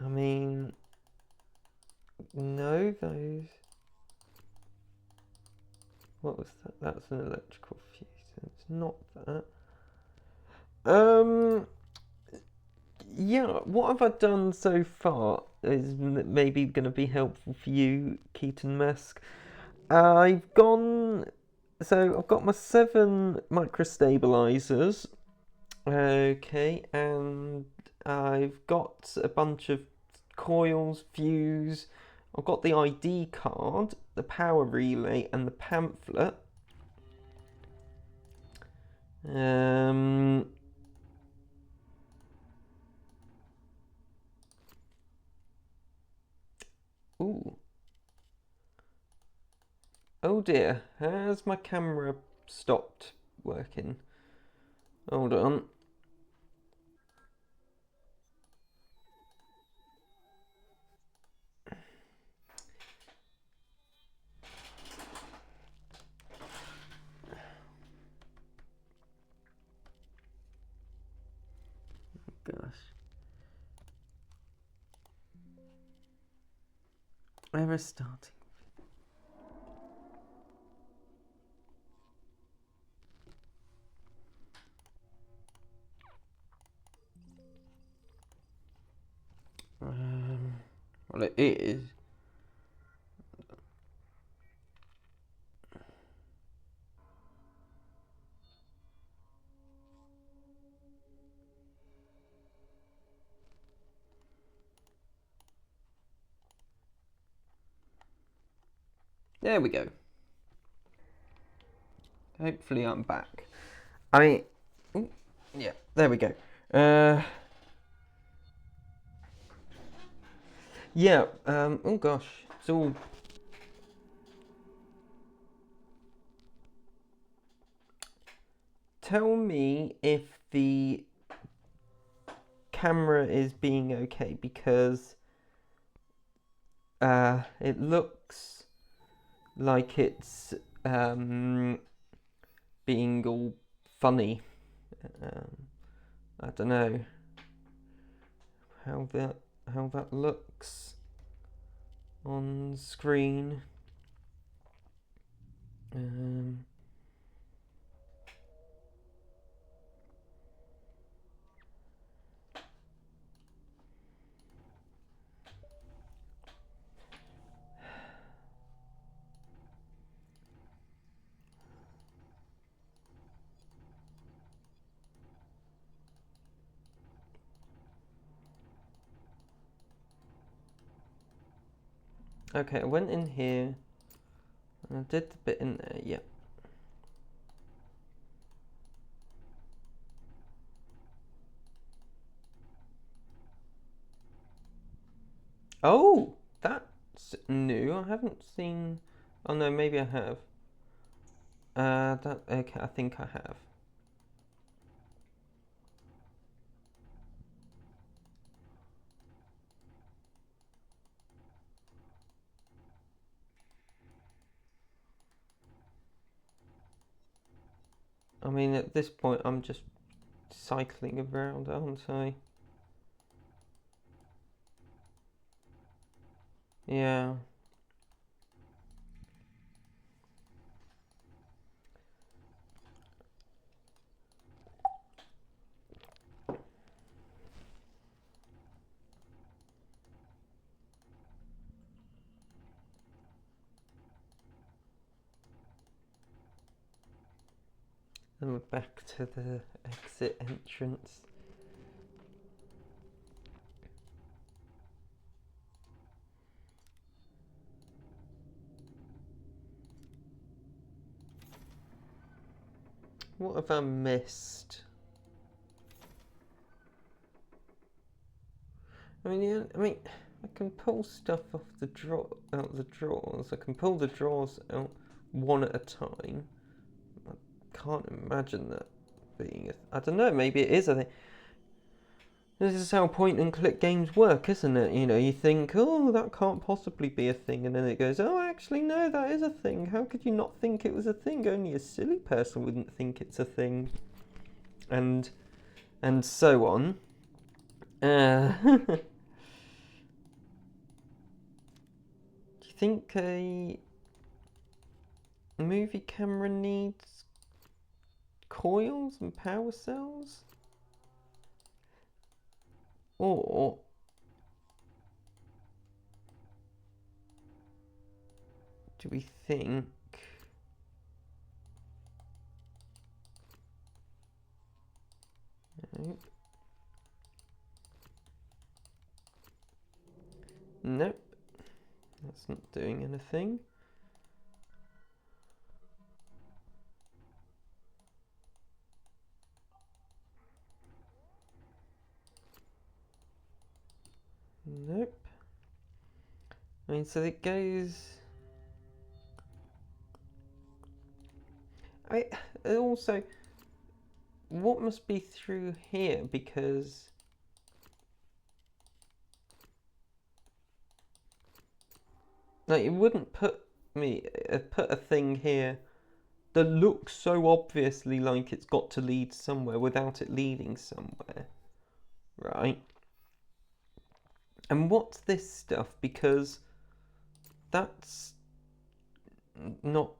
I mean, no, those. What was that? That's an electrical fuse. It's not that. Um, yeah. What have I done so far is maybe going to be helpful for you, Keaton Mask. I've gone. So I've got my 7 microstabilizers. Okay, and I've got a bunch of coils, fuse. I've got the ID card, the power relay, and the pamphlet. Um, ooh. Oh dear, has my camera stopped working? Hold on. Error starting. Well, it is. There we go. Hopefully I'm back. I mean, ooh, yeah, there we go. Yeah, oh gosh, it's all... Tell me if the camera is being okay, because it looks like it's being all funny. I don't know how that looks on screen. Okay, I went in here and I did the bit in there, yeah. Oh, that's new. I haven't seen... Oh no, maybe I have. Okay, I think I have. I mean, at this point, I'm just cycling around, aren't I? Yeah. And we're back to the exit entrance. What have I missed? I mean, I can pull stuff off out the drawers. I can pull the drawers out one at a time. I can't imagine that being I don't know, maybe it is a thing. This is how point and click games work, isn't it? You know, you think, oh, that can't possibly be a thing, and then it goes, oh, actually, no, that is a thing. How could you not think it was a thing? Only a silly person wouldn't think it's a thing. And so on. Do you think a movie camera needs coils and power cells? Or do we think nope, that's not doing anything. Nope. I mean, so it goes... also, what must be through here? Because... like, it wouldn't put a thing here that looks so obviously like it's got to lead somewhere without it leading somewhere. Right? And what's this stuff? Because That's not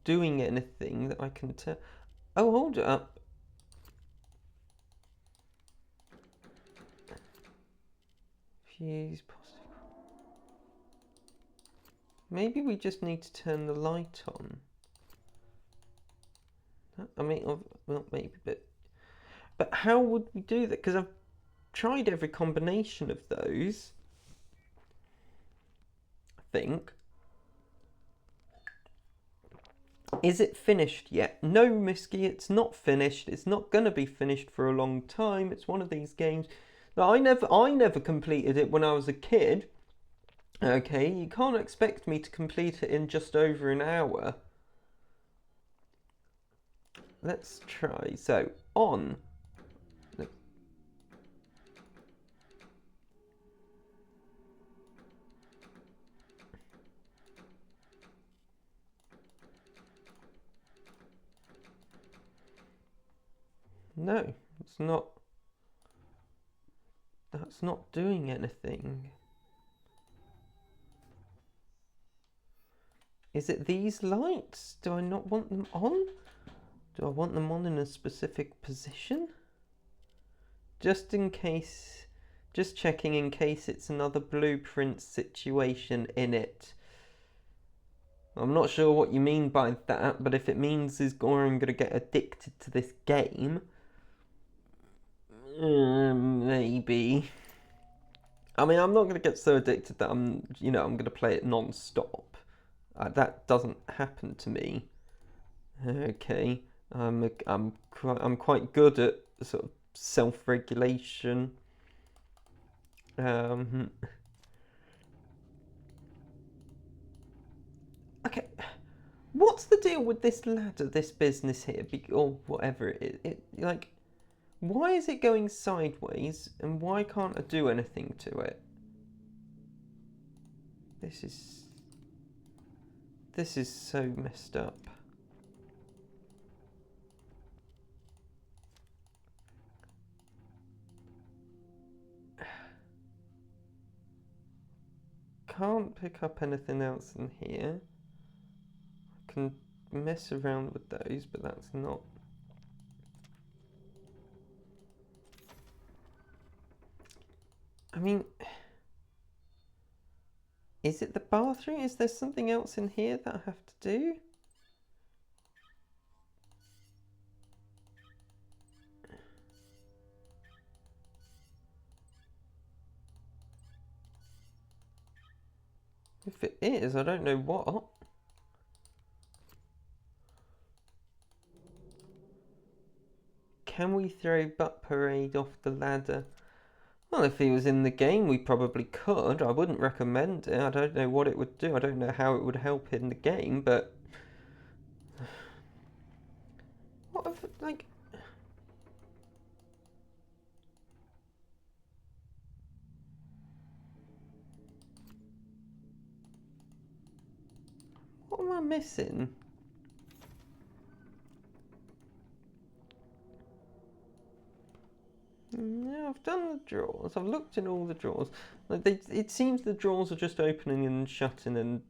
doing anything that I can tell. Oh, hold up. Fuse positive. Maybe we just need to turn the light on. I mean, well, maybe, but how would we do that? Because I've tried every combination of those, I think. Is it finished yet? No, Misky, it's not finished. It's not going to be finished for a long time. It's one of these games. Now, I never completed it when I was a kid. Okay, you can't expect me to complete it in just over an hour. Let's try. So, on. No, it's not. That's not doing anything. Is it these lights? Do I not want them on? Do I want them on in a specific position? Just in case, just checking in case it's another blueprint situation in it. I'm not sure what you mean by that, but if it means is Goran going to get addicted to this game, maybe. I mean, I'm not going to get so addicted that I'm going to play it non-stop. That doesn't happen to me. Okay, I'm quite good at sort of self-regulation. Okay, what's the deal with this ladder, this business here, or whatever it is? Like, why is it going sideways, and why can't I do anything to it? This is so messed up. Can't pick up anything else in here. I can mess around with those, but that's not. I mean, is it the bathroom? Is there something else in here that I have to do? If it is, I don't know what. Can we throw Butt Parade off the ladder? Well, if he was in the game, we probably could. I wouldn't recommend it. I don't know what it would do. I don't know how it would help in the game, but... What if, like... What am I missing? No, I've done the drawers. I've looked in all the drawers. Like it seems the drawers are just opening and shutting and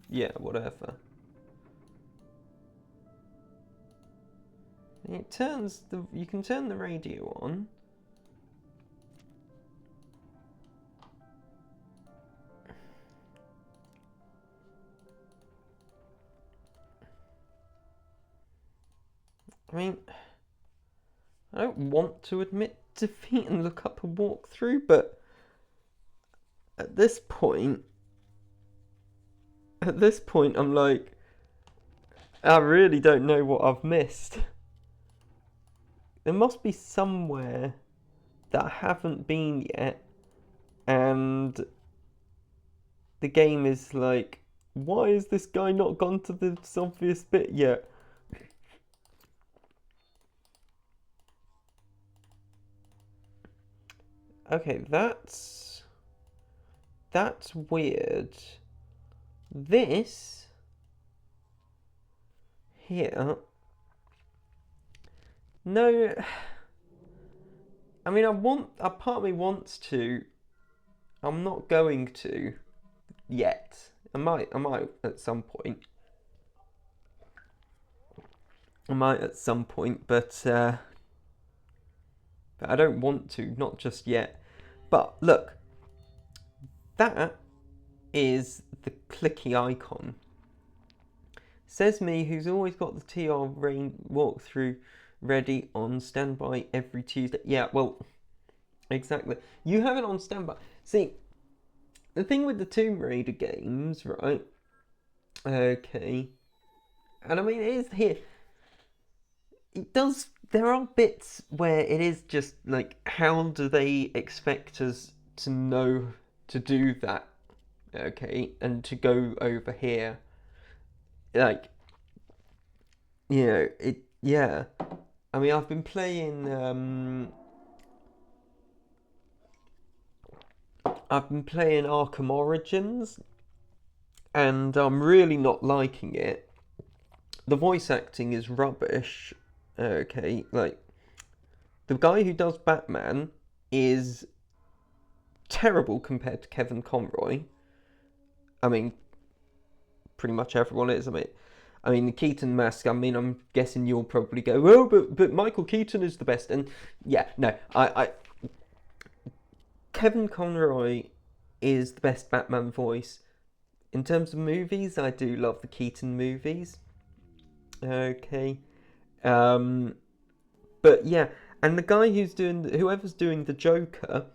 yeah, whatever. You can turn the radio on. I mean, I don't want to admit defeat and look up a walkthrough, but at this point, I'm like, I really don't know what I've missed. There must be somewhere that I haven't been yet, and the game is like, why is this guy not gone to this obvious bit yet? Okay, that's weird. This here, no, I mean, a part of me wants to, I'm not going to yet. I might at some point. I might at some point, but I don't want to, not just yet. But look, that is the clicky icon. Says me, who's always got the TR rain walkthrough ready on standby every Tuesday. Yeah, well, exactly. You have it on standby. See, the thing with the Tomb Raider games, right? Okay. And I mean, it is here. It does. There are bits where it is just like, how do they expect us to know to do that? Okay, and to go over here, like, you know, it. Yeah, I mean, I've been playing. I've been playing Arkham Origins, and I'm really not liking it. The voice acting is rubbish. Okay, like, the guy who does Batman is terrible compared to Kevin Conroy. I mean, pretty much everyone is. I mean the Keaton mask. I mean, I'm guessing you'll probably go, well, but Michael Keaton is the best. And yeah, no, Kevin Conroy is the best Batman voice. In terms of movies, I do love the Keaton movies. Okay, but yeah, and the guy whoever's doing the Joker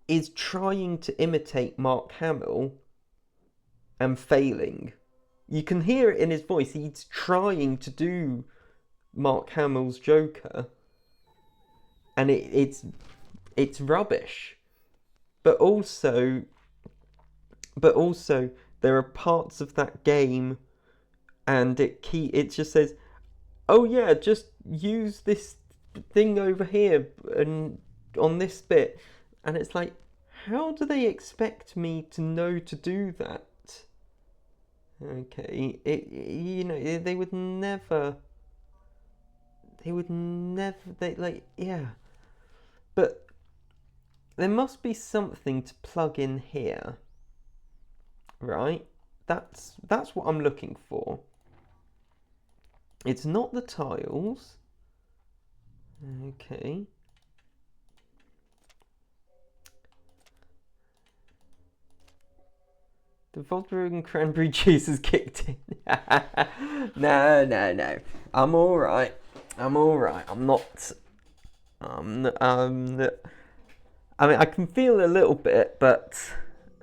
is trying to imitate Mark Hamill and failing. You can hear it in his voice. He's trying to do Mark Hamill's Joker, and it's rubbish. But also there are parts of that game, and it just says, "Oh yeah, just use this thing over here and on this bit," and it's like, how do they expect me to know to do that? Okay, they would never. Yeah. But there must be something to plug in here, right? That's what I'm looking for. It's not the tiles. Okay. The vodka and cranberry juice has kicked in. No. I'm all right. I'm not. I mean, I can feel a little bit, but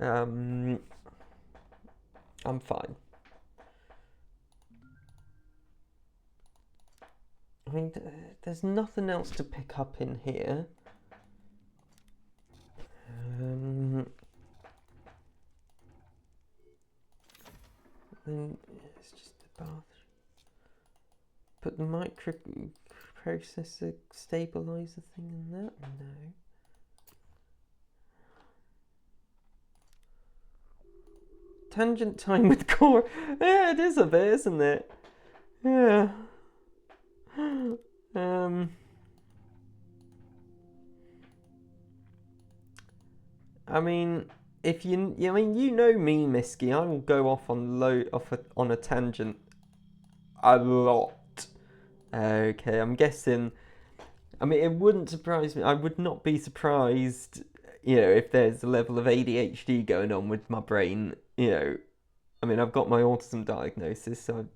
I'm fine. I mean, there's nothing else to pick up in here. It's just the bathroom. Put the microprocessor stabilizer thing in that? No. Tangent time with core. Yeah, it is a bit, isn't it? Yeah. I mean, you know me, Misky. I will go off on a tangent a lot. Okay, I'm guessing. I mean, it wouldn't surprise me. I would not be surprised, if there's a level of ADHD going on with my brain. I mean, I've got my autism diagnosis, so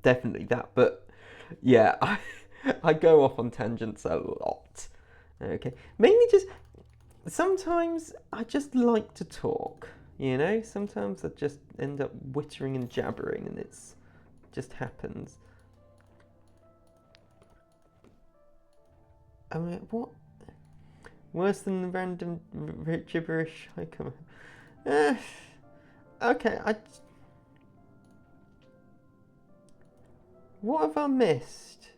definitely that. But yeah, I go off on tangents a lot. Okay, mainly just. Sometimes I just like to talk, Sometimes I just end up wittering and jabbering, and it just happens. I mean, what? Worse than the random gibberish I come. Okay, what have I missed?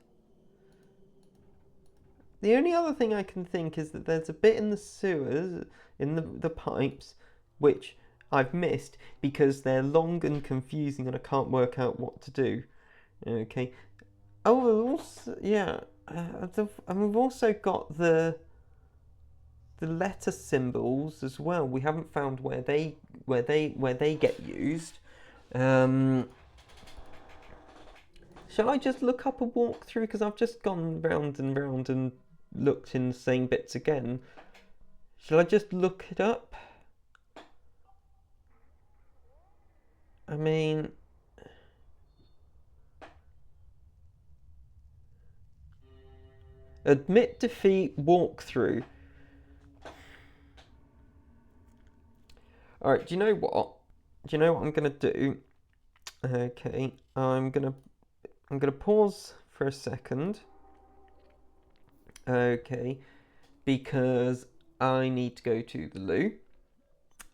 The only other thing I can think is that there's a bit in the sewers, in the pipes, which I've missed because they're long and confusing and I can't work out what to do. Okay. Oh, also, yeah. And we've also got the the letter symbols as well. We haven't found where they get used. Shall I just look up a walkthrough? Because I've just gone round and round and looked in the same bits again. Shall I just look it up? I mean, admit defeat walkthrough. All right. Do you know what? Do you know what I'm gonna do? Okay, I'm gonna pause for a second. Okay, because I need to go to the loo.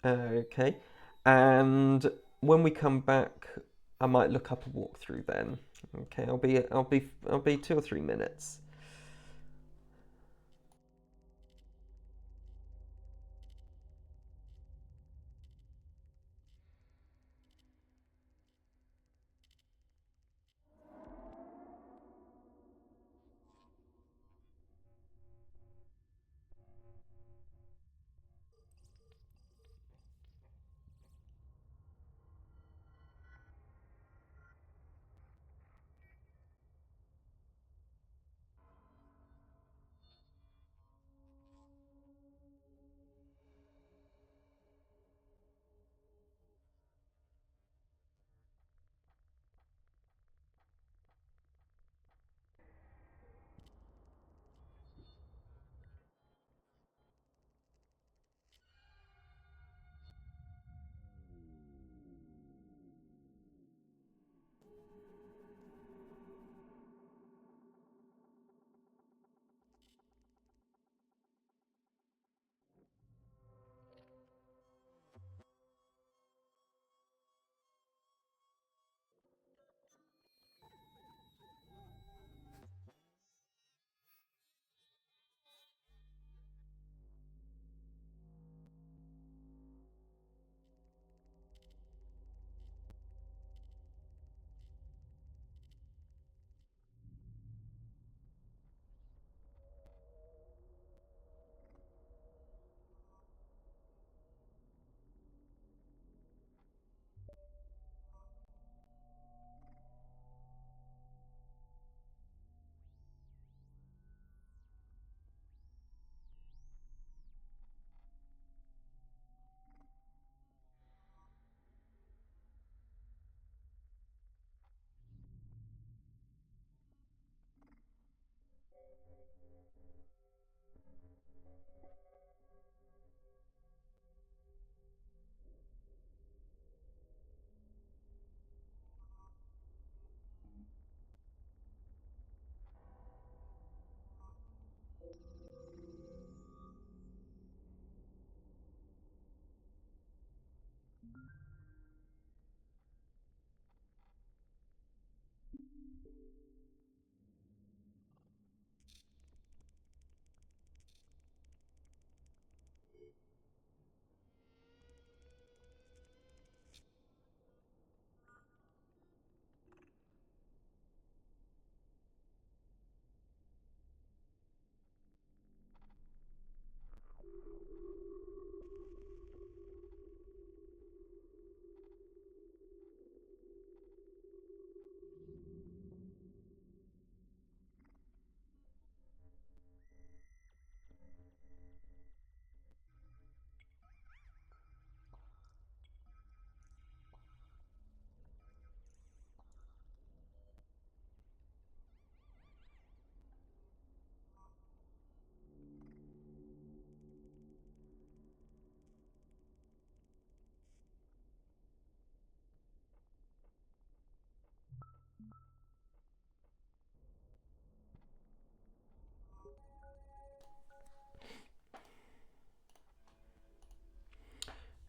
Okay, and when we come back, I might look up a walkthrough then. Okay, I'll be 2 or 3 minutes.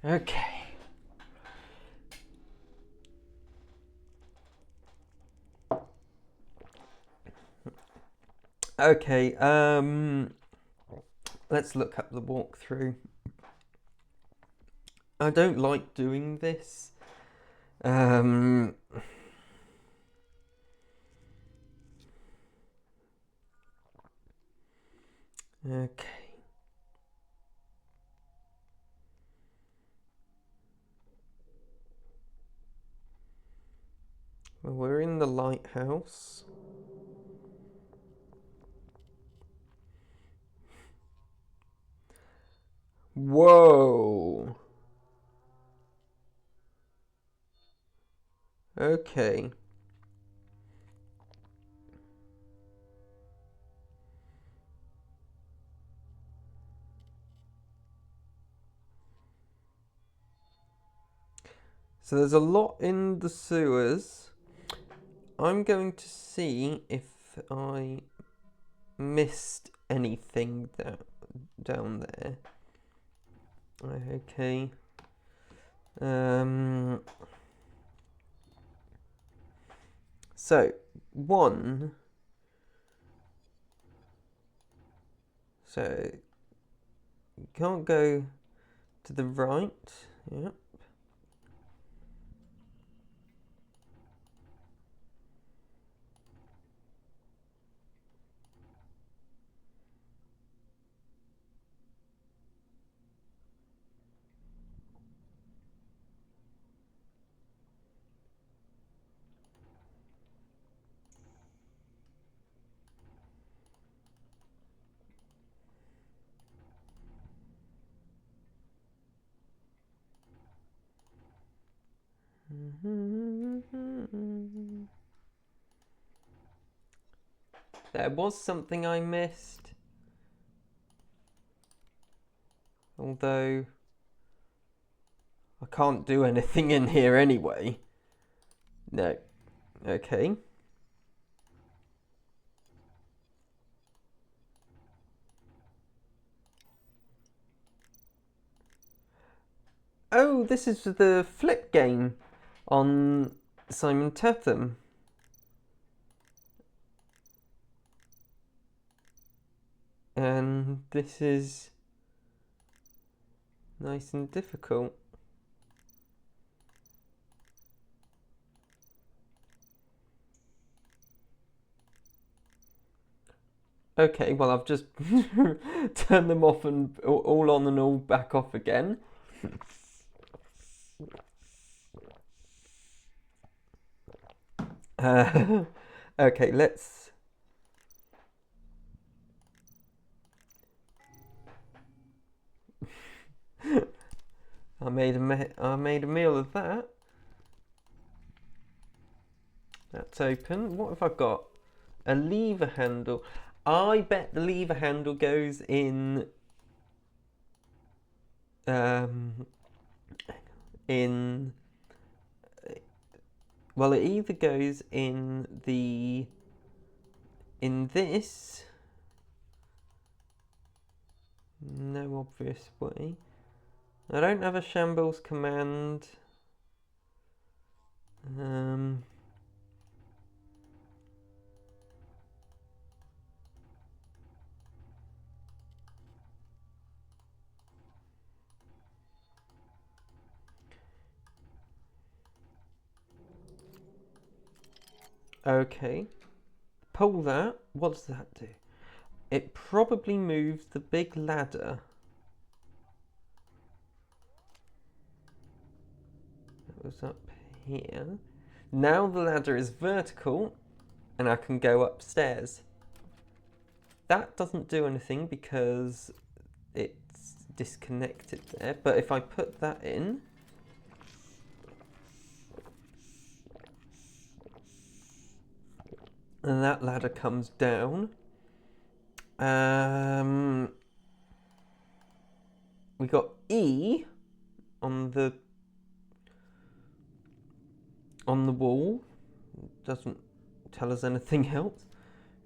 Okay. Okay, let's look up the walkthrough. I don't like doing this. Okay. Well, we're in the lighthouse. Whoa. Okay. So there's a lot in the sewers. I'm going to see if I missed anything down there. Okay. So, one. So, you can't go to the right. Yep. There was something I missed. Although I can't do anything in here anyway. No. Okay. Oh, this is the flip game on Simon Tetham. And this is nice and difficult. Okay, well I've just turned them off and all on and all back off again. Okay, let's... I made a meal of that. That's open. What have I got? A lever handle. I bet the lever handle goes in well, it either goes in this, no obvious way. I don't have a shambles command. Okay. Pull that. What does that do? It probably moves the big ladder. It was up here. Now the ladder is vertical and I can go upstairs. That doesn't do anything because it's disconnected there, but if I put that in, and that ladder comes down, we got E on the wall. Doesn't tell us anything else.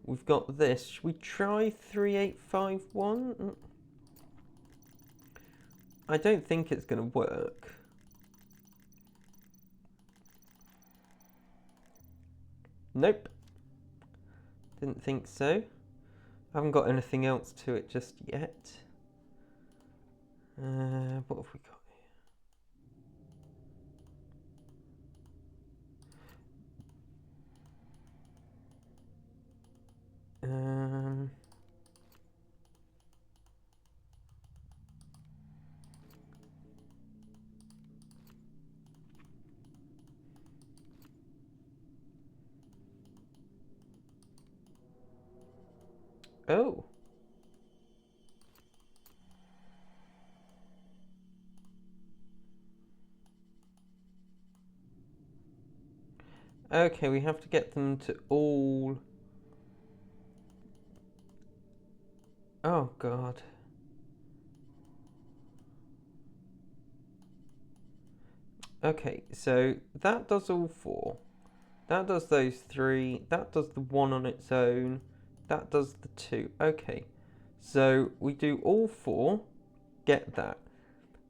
We've got this. Should we try 3851? I don't think it's going to work. Nope. Didn't think so. I haven't got anything else to it just yet. What have we got here? Oh. Okay, we have to get them to all... Oh, God. Okay, so that does all four. That does those three. That does the one on its own. That does the two. Okay, so we do all four. Get that.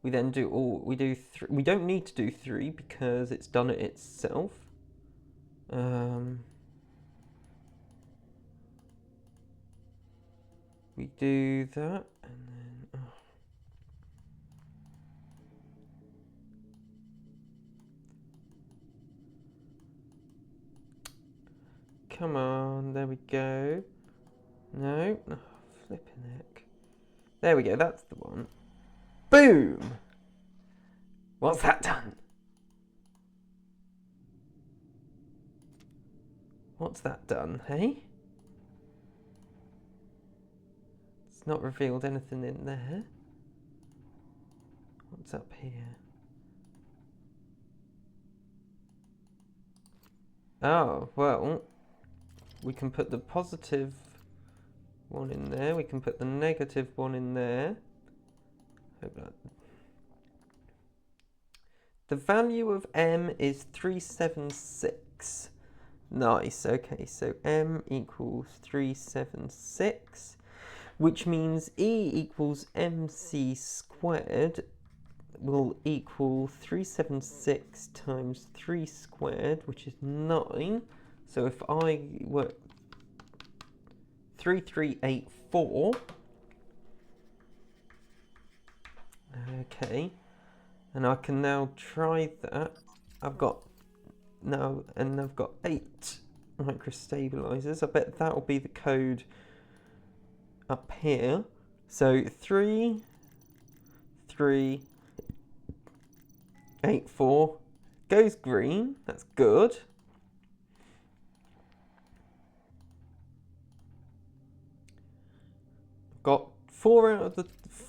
We then do all. We do three. We don't need to do three because it's done it itself. We do that, and then. Oh. Come on, there we go. No, oh, flipping heck. There we go, that's the one. Boom! What's that done? What's that done, hey? It's not revealed anything in there. What's up here? Oh, well, we can put the positive one in there. We can put the negative one in there. The value of M is 376. Nice, okay, so M equals 376, which means E equals MC squared will equal 376 times 3 squared, which is 9. So if I work 3384, okay, and I can now try that. I've got 8 microstabilizers. I bet that will be the code up here. So 3, 3, 8, 4 goes green. That's good. Got 4 out of the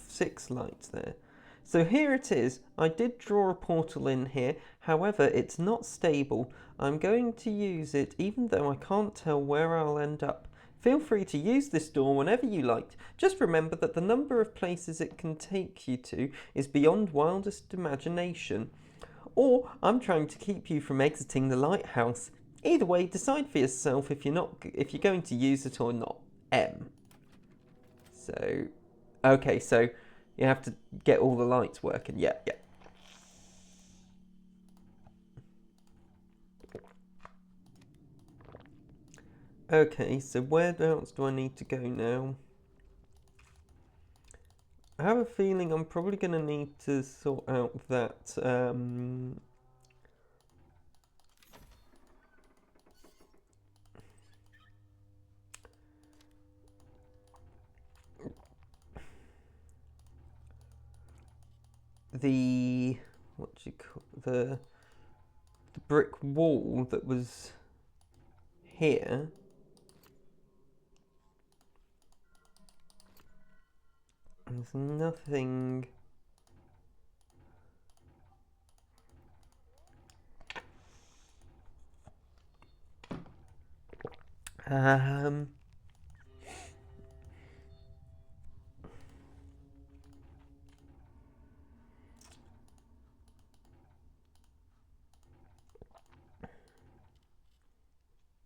6 lights there. So here it is. I did draw a portal in here. However, it's not stable. I'm going to use it even though I can't tell where I'll end up. Feel free to use this door whenever you like. Just remember that the number of places it can take you to is beyond wildest imagination. Or I'm trying to keep you from exiting the lighthouse. Either way, decide for yourself if you're going to use it or not. M. So, okay, so you have to get all the lights working. Yeah. Okay, so where else do I need to go now? I have a feeling I'm probably going to need to sort out that the the brick wall that was here. There's nothing.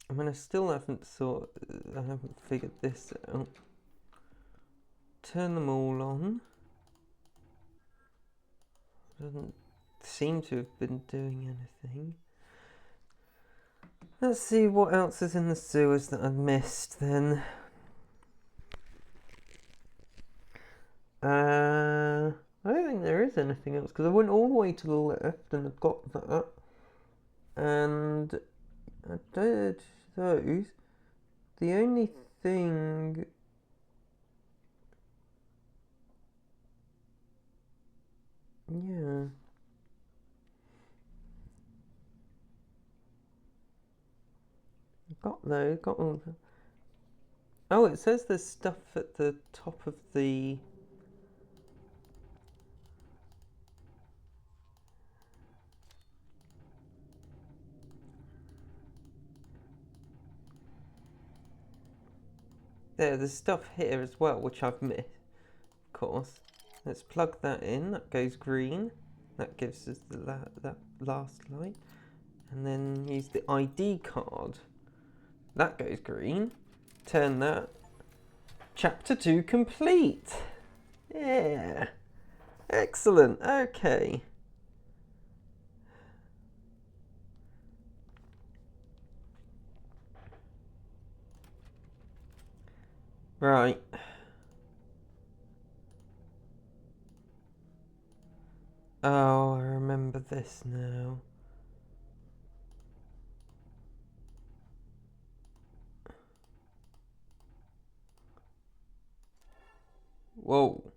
I mean, I still haven't figured this out. Turn them all on. Doesn't seem to have been doing anything. Let's see what else is in the sewers that I've missed then. I don't think there is anything else because I went all the way to the left and I've got that. And I did those. The only thing... Yeah. Got those, got all the... Oh, it says there's stuff at the top of the... There's stuff here as well, which I've missed, of course. Let's plug that in. That goes green. That gives us that last light. And then use the ID card. That goes green. Turn that. Chapter 2 complete. Yeah. Excellent. Okay. Right. Oh, I remember this now. Whoa.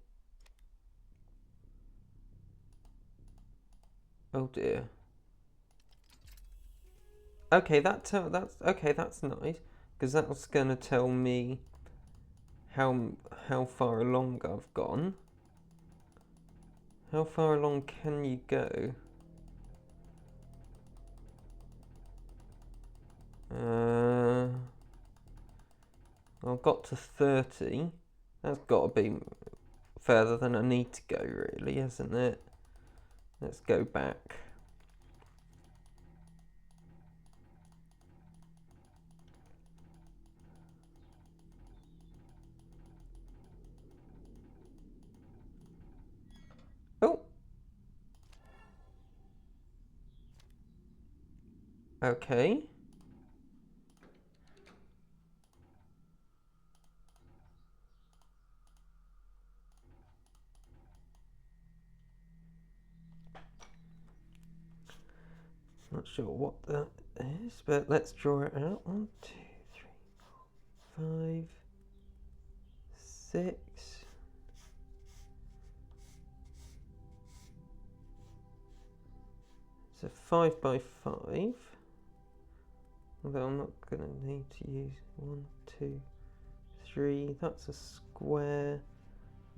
Oh dear. Okay, that's okay. That's nice, because that's gonna tell me how far along I've gone. How far along can you go? I've got to 30. That's got to be further than I need to go, really, hasn't it? Let's go back. Oh. Okay. Not sure what that is, but let's draw it out. 1, 2, 3, 4, 5, 6. It's a 5 by 5. Although I'm not going to need to use 1, 2, 3. That's a square.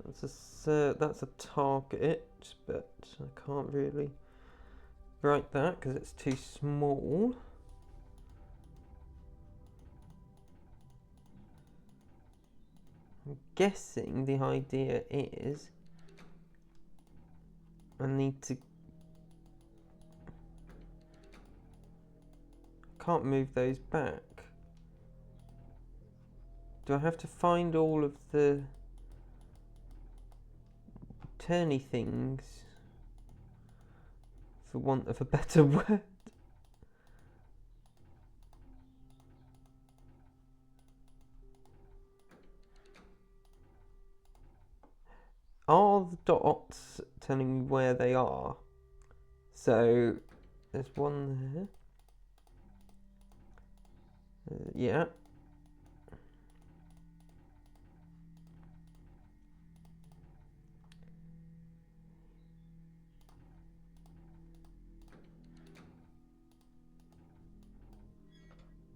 That's a target, but I can't really write that because it's too small. I'm guessing the idea is I need to... Can't move those back. Do I have to find all of the turny things, for want of a better word? Are the dots telling me where they are? So there's one there. Yeah.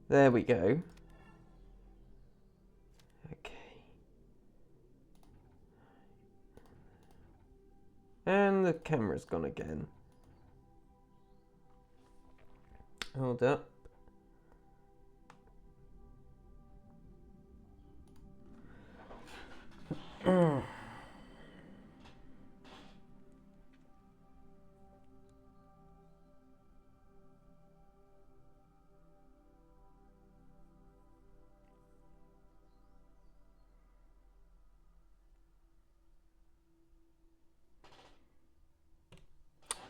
There we go. Okay. And the camera's gone again. Hold up.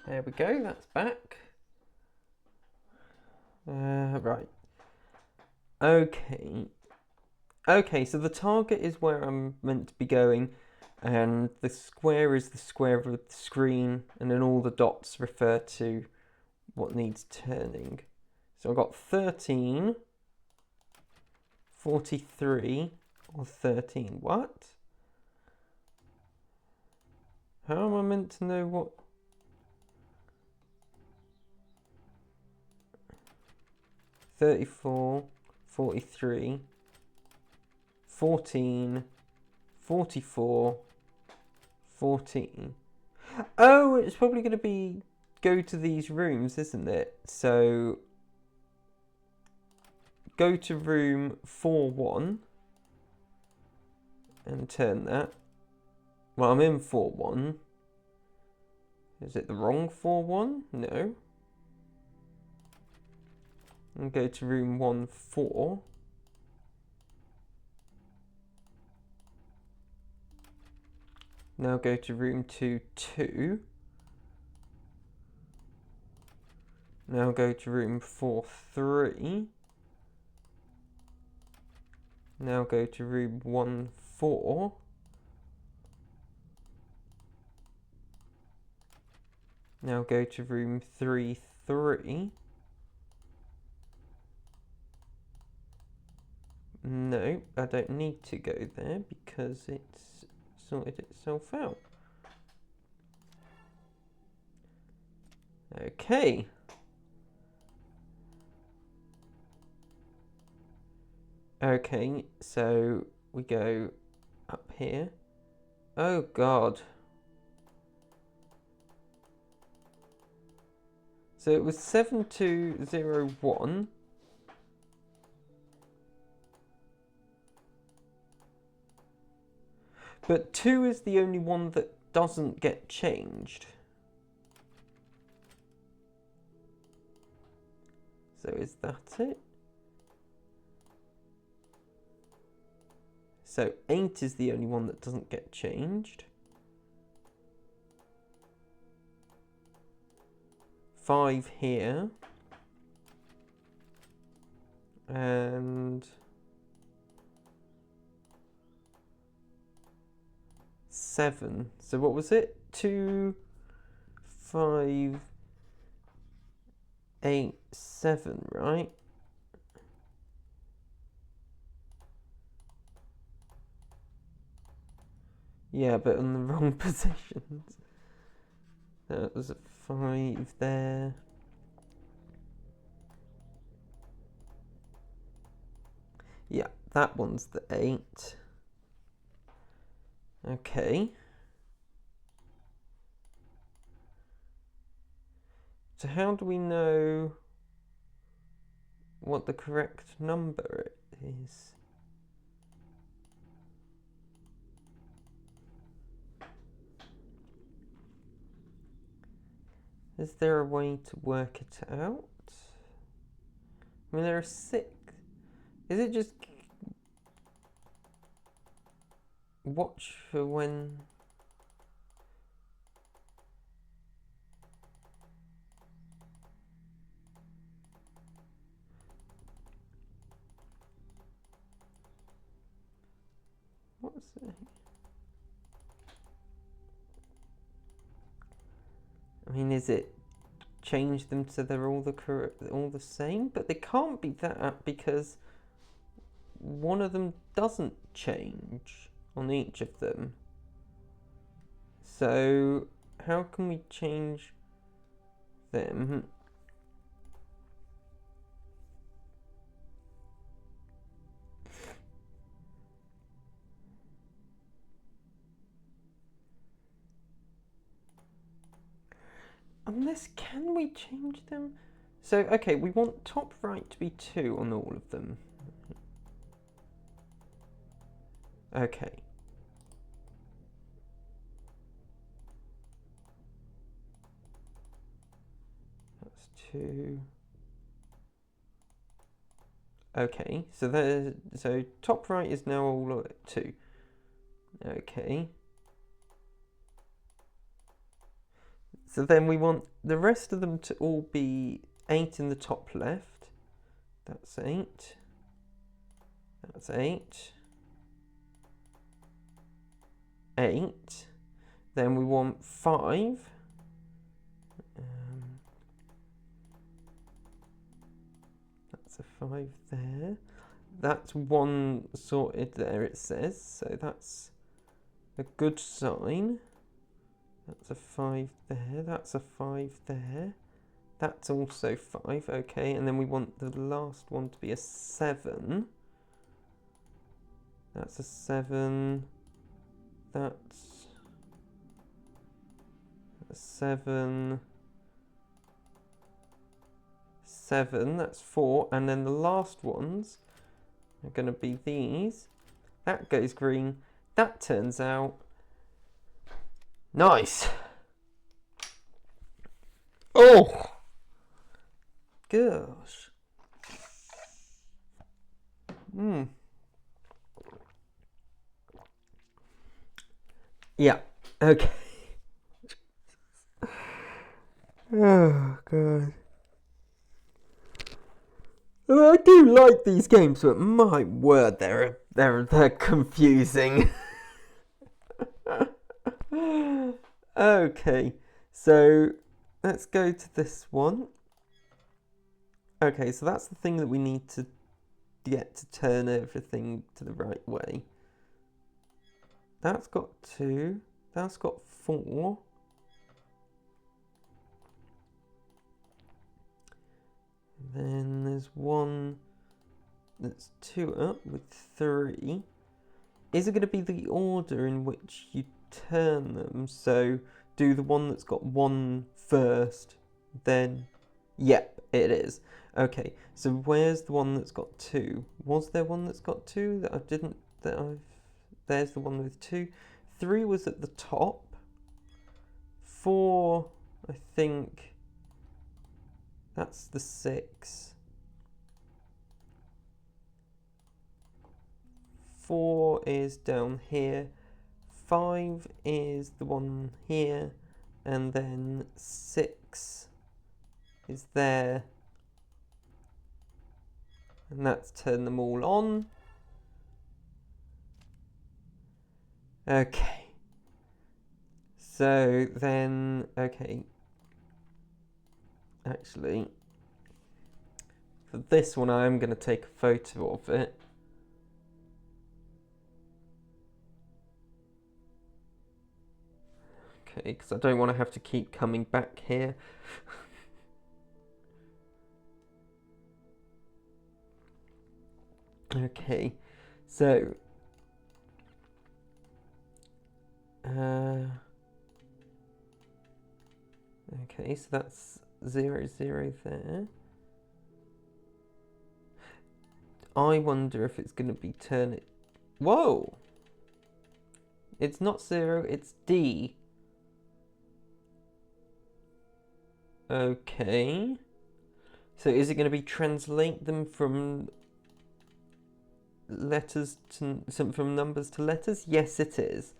There we go, that's back. Right. Okay. Okay, so the target is where I'm meant to be going, and the square is the square of the screen, and then all the dots refer to what needs turning. So I've got 13, 43, or 13. What? How am I meant to know what... 34, 43, 14, 44, 14. Oh, it's probably going to be go to these rooms, isn't it? So go to room 4-1 and turn that. Well, I'm in 4-1. Is it the wrong 4-1? No. And go to room 1-4. Now go to room 2-2. Now go to room 4-3. Now go to room 1-4. Now go to room 3-3. No, I don't need to go there because it's sorted itself out. Okay. Okay, so we go up here. Oh God. So it was 7201. But 2 is the only one that doesn't get changed. So is that it? So 8 is the only one that doesn't get changed. 5 here. And 7. So what was it? 2, 5, 8, 7, right? Yeah, but on the wrong positions. That was a 5 there. Yeah, that one's the 8. Okay. So how do we know what the correct number is? Is there a way to work it out? I mean, there are 6. Is it just watch for when... What's it? I mean, is it change them so they're all the same? But they can't be that because one of them doesn't change on each of them. So how can we change them? Unless, can we change them? So, okay, we want top right to be 2 on all of them. Okay. That's 2. Okay, so top right is now all at 2. Okay. So then we want the rest of them to all be 8 in the top left. That's 8. That's 8. 8. Then we want 5. That's a 5 there. That's 1 sorted there, it says. So that's a good sign. That's a 5 there. That's a 5 there. That's also 5. Okay, and then we want the last one to be a 7. That's a 7. That's a 7. 7, that's 4. And then the last ones are going to be these. That goes green. That turns out nice. Oh! Gosh. Yeah. Okay. Oh god. I do like these games, but my word, they're confusing. Okay, so let's go to this one. Okay, so that's the thing that we need to get to turn everything to the right way. That's got 2. That's got 4. Then there's one that's 2 up with 3. Is it going to be the order in which you turn them? So do the one that's got 1 first, then... Yep, it is. Okay, so where's the one that's got 2? Was there one that's got 2 that I didn't... There's the one with 2. 3 was at the top. 4, I think... That's the 6. 4 is down here. 5 is the one here. And then 6 is there. And that's turn them all on. Okay. So then, okay. Actually, for this one, I am going to take a photo of it. Okay, because I don't want to have to keep coming back here. Okay, so okay, so that's 0, 0 there. I wonder if it's going to be turn it. Whoa! It's not 0, it's D. Okay. So is it going to be translate them from letters to from numbers to letters? Yes, it is,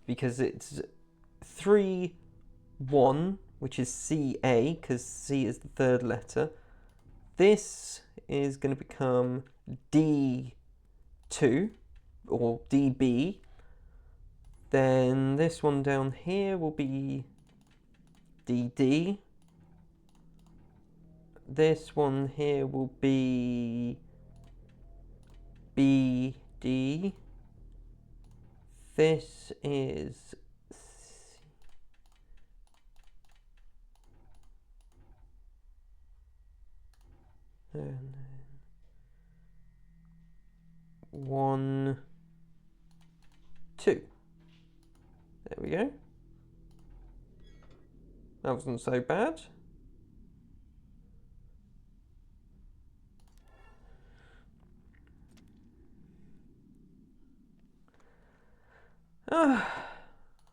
because it's 3, 1, which is CA, because C is the third letter. This is going to become D2 or DB. Then this one down here will be DD. This one here will be BD. This is C. And then 1, 2. There we go. That wasn't so bad. I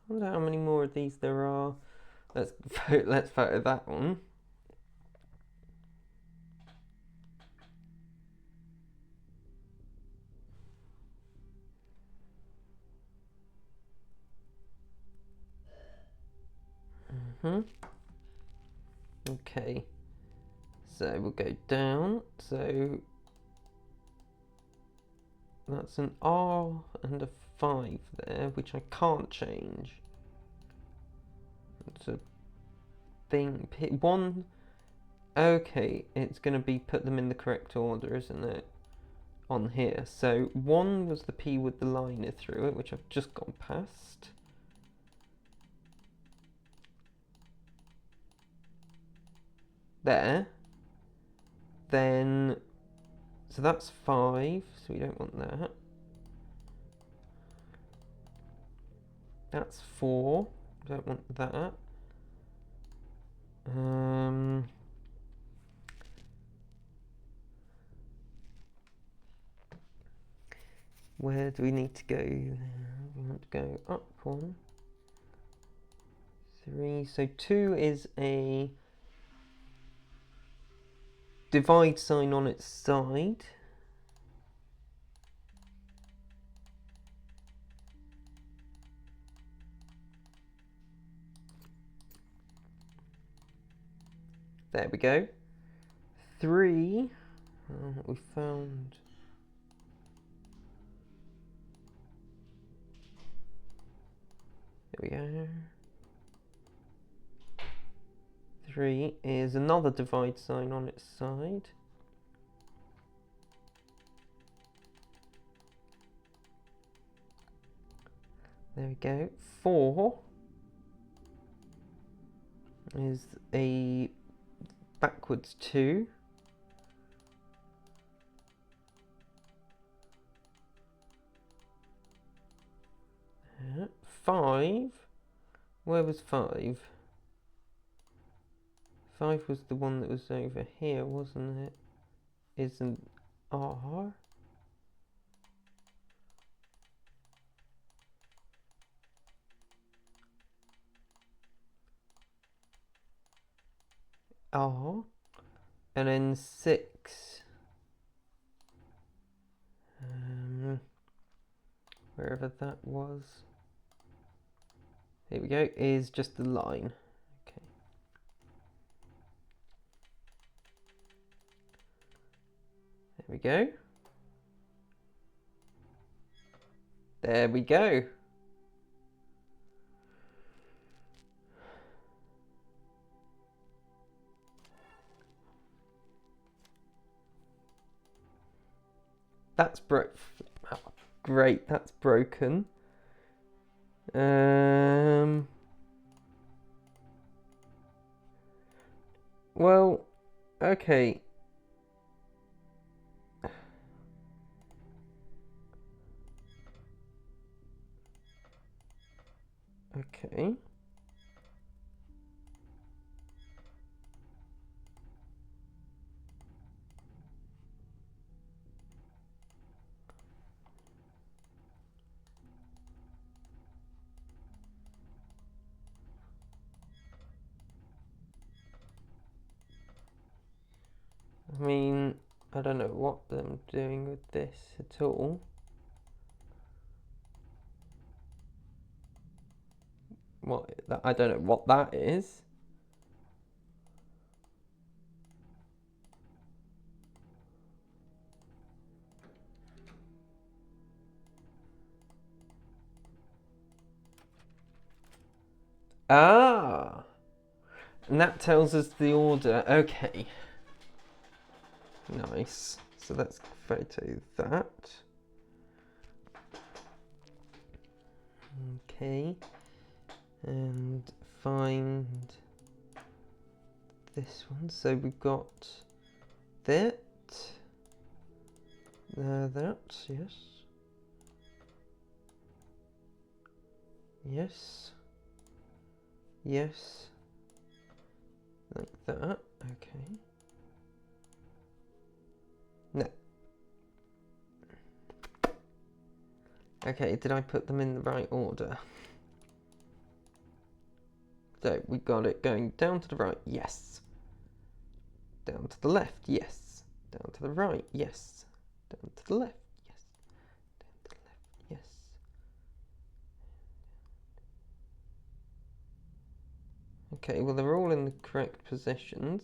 wonder how many more of these there are. Let's photo that one. Okay, so we'll go down. So that's an R and a 5 there, which I can't change. It's a thing. 1. Okay, it's going to be put them in the correct order, isn't it? On here. So 1 was the P with the liner through it, which I've just gone past. There. Then, so that's 5, so we don't want that. That's 4. Don't want that. Where do we need to go? We want to go up 1, 3. So 2 is a divide sign on its side. There we go. 3, we found. There we go. 3 is another divide sign on its side. There we go. 4 is a backwards 2. Yeah. 5. Where was 5? 5 was the one that was over here, wasn't it? Is an R. R. And then 6. Wherever that was. Here we go, is just the line. Okay. There we go. There we go. That's great, that's broken. Well, okay. Okay. I mean, I don't know what I'm doing with this at all. I don't know what that is. Ah! And that tells us the order. Okay. Nice. So let's photo that. Okay. And find this one. So we've got that. That, yes. Yes. Yes. Like that. Okay. No. Okay, did I put them in the right order? So we got it going down to the right, yes. Down to the left, yes. Down to the right, yes. Down to the left, yes. Down to the left, yes. Okay, well they're all in the correct positions.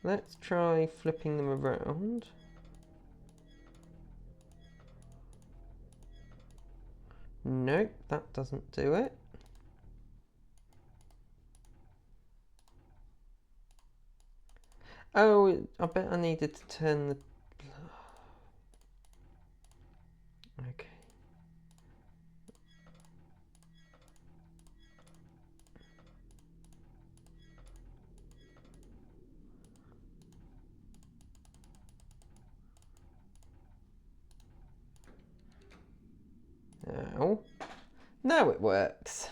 Let's try flipping them around. Nope, that doesn't do it. Oh, I bet I needed to turn the... Okay. Now, Now it works.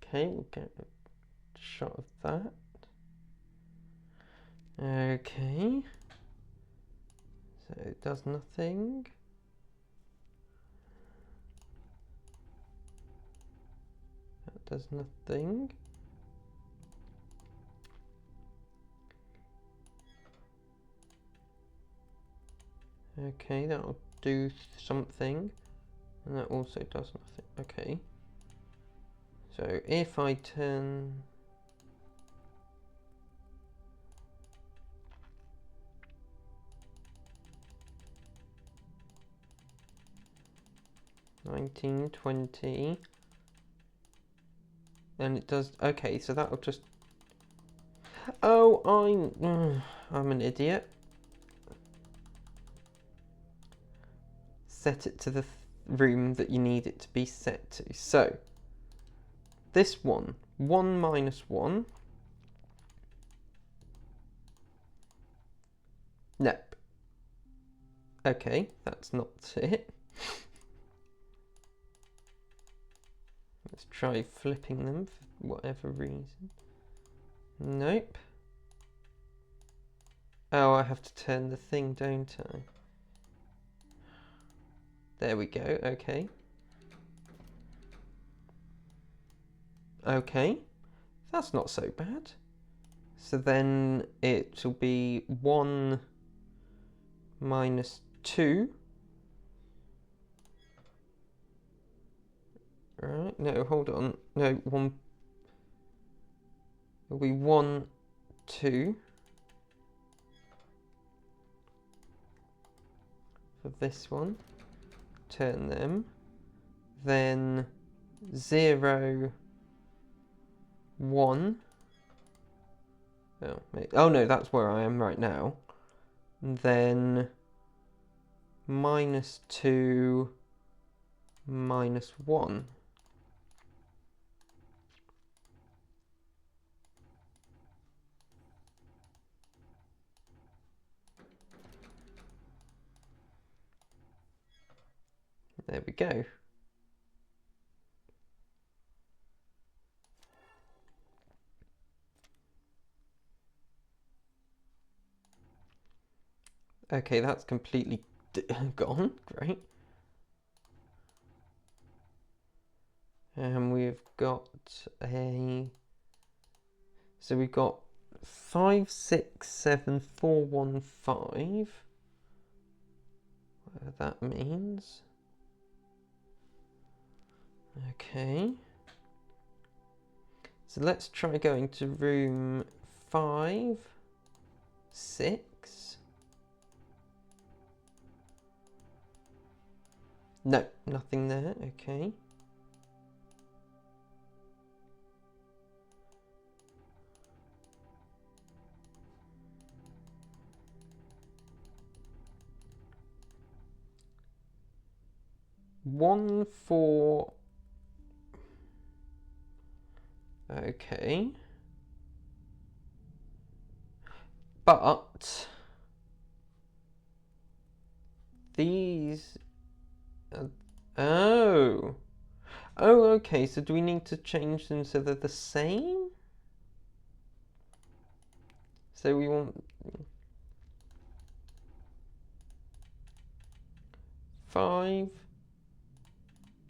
Okay, we'll get a shot of that. Okay. So it does nothing. That does nothing. Okay, that'll do something. And that also does nothing. Okay. So if I turn... $19, $20, then it does. Okay, so that'll just. Oh, I'm an idiot. Set it to the room that you need it to be set to. So this one, 1 minus 1. Nope. Okay, that's not it. Let's try flipping them for whatever reason. Nope. Oh, I have to turn the thing, don't I? There we go, okay. Okay, that's not so bad. So then it will be 1 minus 2. Right, no, hold on. No, 1. It'll be 1, 2. For this one. Turn them. Then 0, 1. Oh no, that's where I am right now. And then minus 2, minus 1. There we go. Okay, that's completely gone. Great. And we've got a... So we've got 5, 6, 7, 4, 1, 5. Whatever that means. Okay. So let's try going to room 5, 6. No, nothing there. Okay. One, 4. Okay. But these. Oh. Oh, okay. So do we need to change them so they're the same? So we want 5,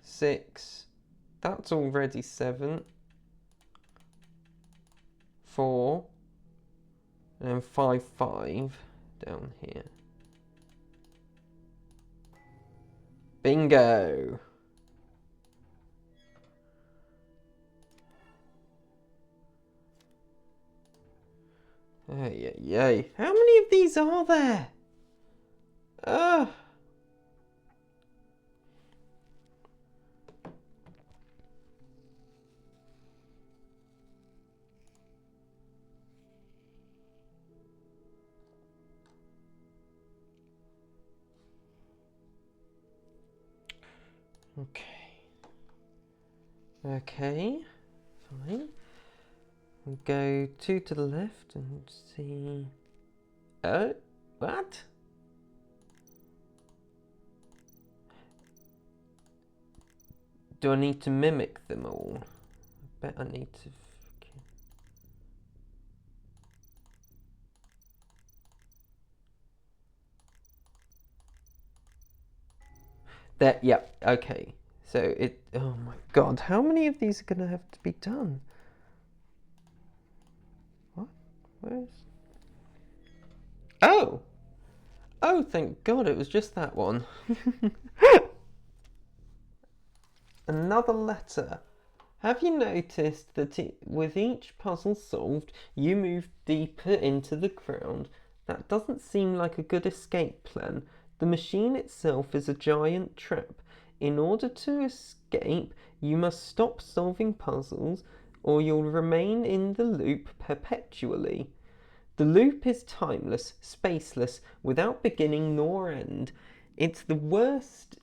6. That's already 7. 4. And then 5, 5 down here. Bingo! Yay. How many of these are there? Ugh. Okay, fine. We'll go 2 to the left and see. Oh, what? Do I need to mimic them all? I bet I need to. There, yeah, okay. So it, oh my god, how many of these are going to have to be done? What? Where's... Oh! Oh, thank god, it was just that one. Another letter. Have you noticed that with each puzzle solved, you move deeper into the ground? That doesn't seem like a good escape plan. The machine itself is a giant trap. In order to escape, you must stop solving puzzles or you'll remain in the loop perpetually. The loop is timeless, spaceless, without beginning nor end. It's the worst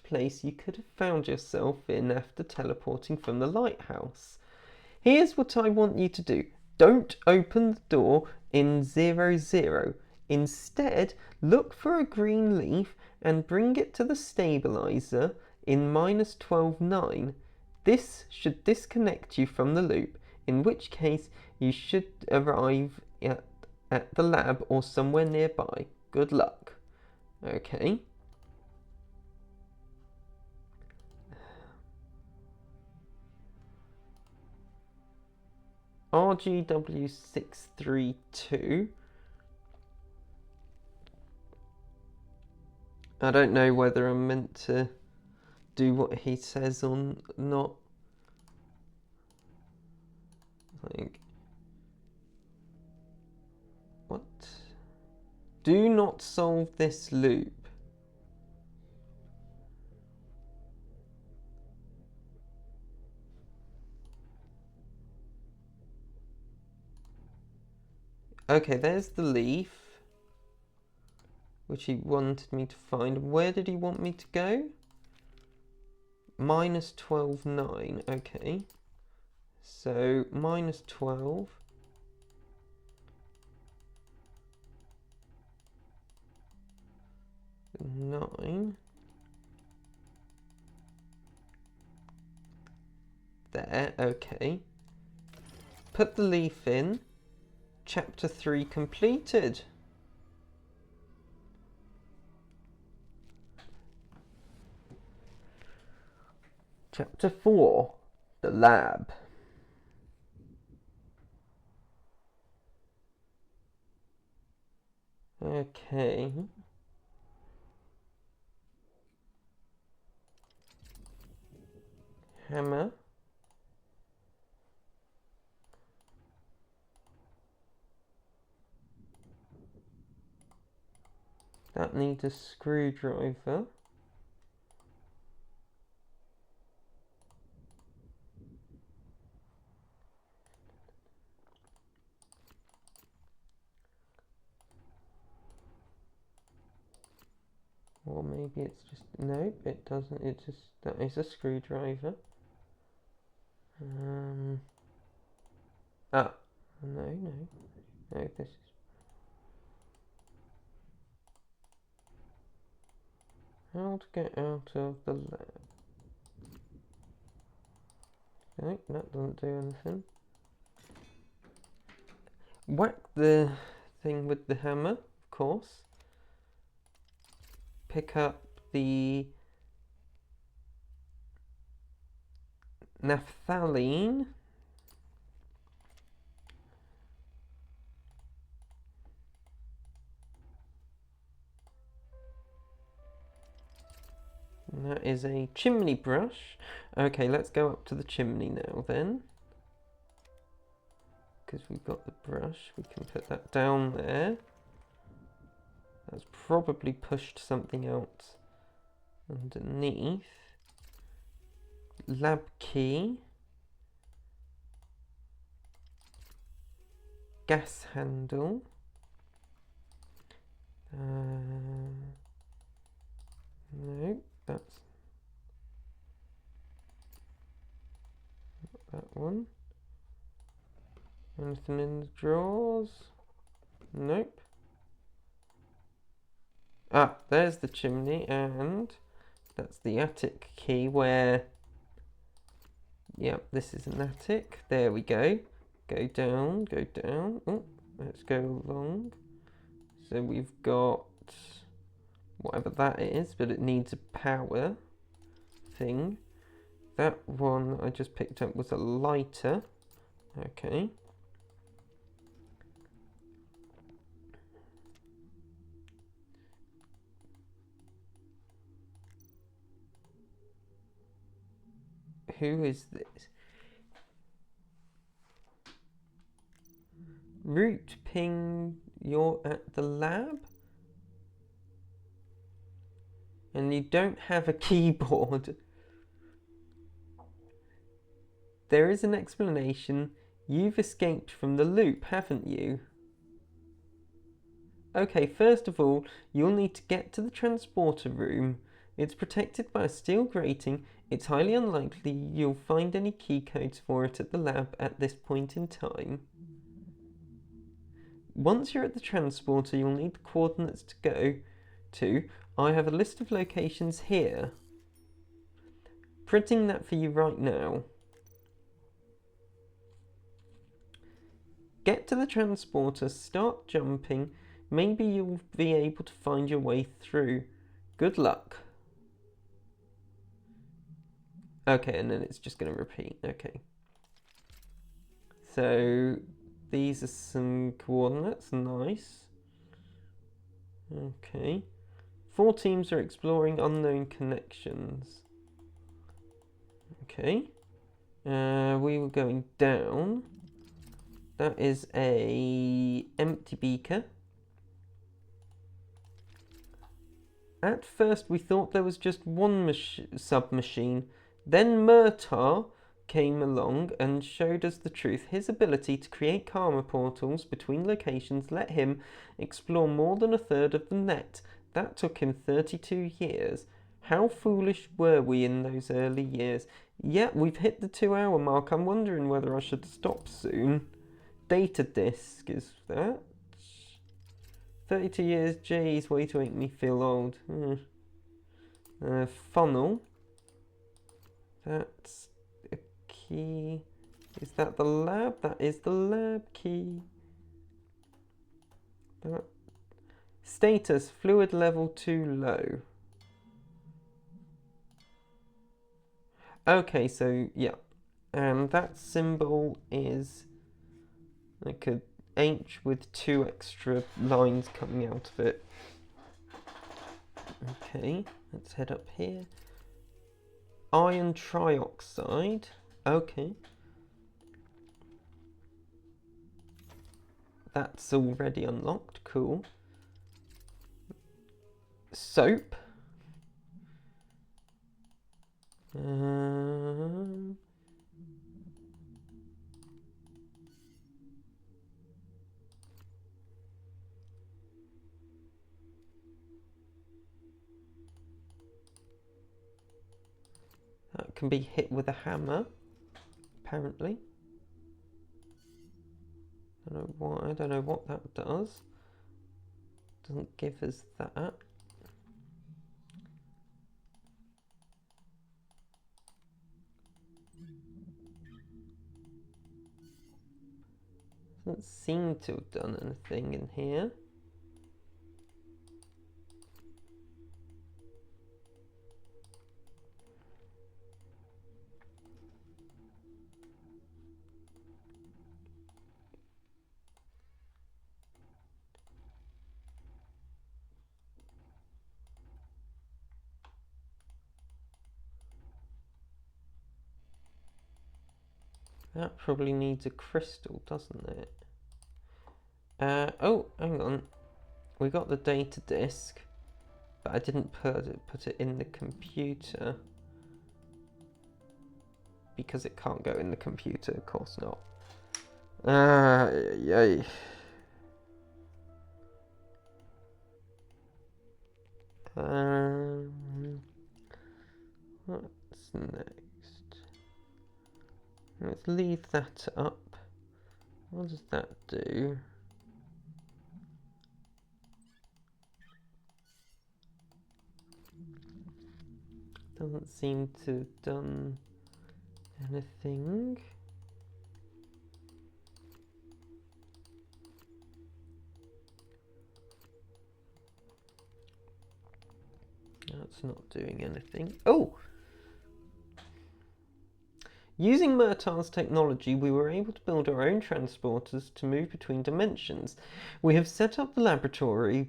place you could have found yourself in after teleporting from the lighthouse. Here's what I want you to do. Don't open the door in 00. Instead, look for a green leaf and bring it to the stabilizer in -12.9. This should disconnect you from the loop, in which case you should arrive at the lab or somewhere nearby. Good luck. Okay. RGW632. I don't know whether I'm meant to do what he says or not. Like, what? Do not solve this loop. Okay, there's the leaf, which he wanted me to find. Where did he want me to go? -12.9. Okay. So, -12. Nine. There, okay. Put the leaf in. Chapter 3 completed. Chapter 4, the lab. Okay. Hammer. That needs a screwdriver. Or maybe it's just, nope, it doesn't, it just, that is a screwdriver. No, this is, how to get out of the lab. Nope, that doesn't do anything. Whack the thing with the hammer, of course. Pick up the naphthalene. And that is a chimney brush. Okay, let's go up to the chimney now then. Because we've got the brush, we can put that down there. That's probably pushed something out underneath. Lab key. Gas handle. No, that's not that one. Anything in the drawers? Nope. Ah, there's the chimney and That's the attic key where, yep, this is an attic. There we go. Go down, go down. Oh, let's go along. So we've got whatever that is, but it needs a power thing. That one I just picked up was a lighter. Okay. Who is this? Root ping, you're at the lab? And you don't have a keyboard. There is an explanation. You've escaped from the loop, haven't you? Okay, first of all, you'll need to get to the transporter room. It's protected by a steel grating. It's highly unlikely you'll find any key codes for it at the lab at this point in time. Once you're at the transporter, you'll need the coordinates to go to. I have a list of locations here. Printing that for you right now. Get to the transporter, start jumping. Maybe you'll be able to find your way through. Good luck. Okay, and then it's just going to repeat. Okay. So these are some coordinates. Nice. Okay. 4 teams are exploring unknown connections. Okay. We were going down. That is a empty beaker. At first we thought there was just one submachine. Then Murtaugh came along and showed us the truth. His ability to create karma portals between locations let him explore more than a third of the net. That took him 32 years. How foolish were we in those early years? Yeah, we've hit the 2-hour mark. I'm wondering whether I should stop soon. Data disk is that? 32 years, geez, way to make me feel old. Funnel. That's a key. Is that the lab? That is the lab key. That. Status, fluid level too low. Okay, so yeah. And that symbol is like a H with 2 extra lines coming out of it. Okay, let's head up here. Iron trioxide. Okay. That's already unlocked. Cool. Soap. That can be hit with a hammer, apparently. I don't know what that does. Doesn't give us that. Doesn't seem to have done anything in here. That probably needs a crystal, doesn't it? Oh, hang on. We got the data disk, but I didn't put it in the computer because it can't go in the computer. Of course not. Yay. What's next? Let's leave that up. What does that do? Doesn't seem to have done anything. That's not doing anything. Oh! Using Murtaugh's technology, we were able to build our own transporters to move between dimensions. We have set up the laboratory.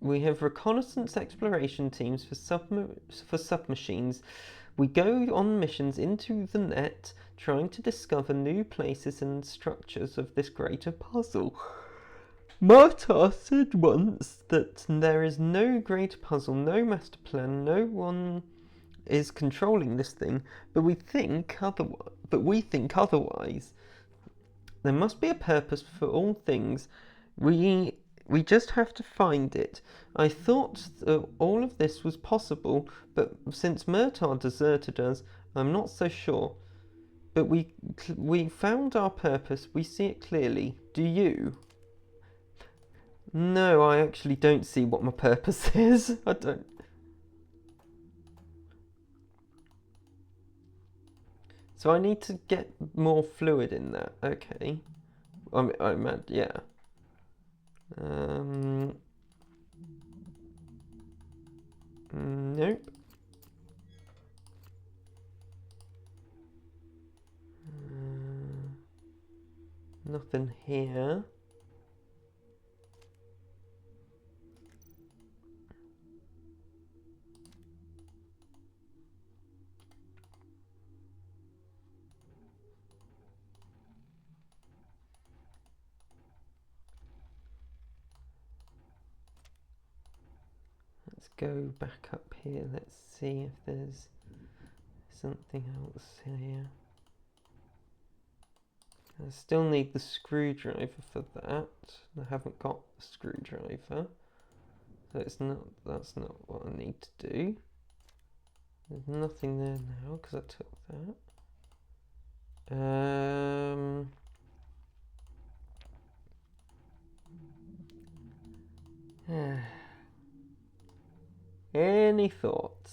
We have reconnaissance exploration teams for submachines. We go on missions into the net, trying to discover new places and structures of this greater puzzle. Murtaugh said once that there is no greater puzzle, no master plan, no one is controlling this thing, but we think otherwise. There must be a purpose for all things. We just have to find it. I thought that all of this was possible, but since Murtaugh deserted us, I'm not so sure. But we found our purpose. We see it clearly. Do you? No, I actually don't see what my purpose is. I don't. So I need to get more fluid in that. Okay. I meant, yeah. Nope. Nothing here. Let's go back up here. Let's see if there's something else here. I still need the screwdriver for that. I haven't got the screwdriver. So that's not what I need to do. There's nothing there now because I took that. Any thoughts?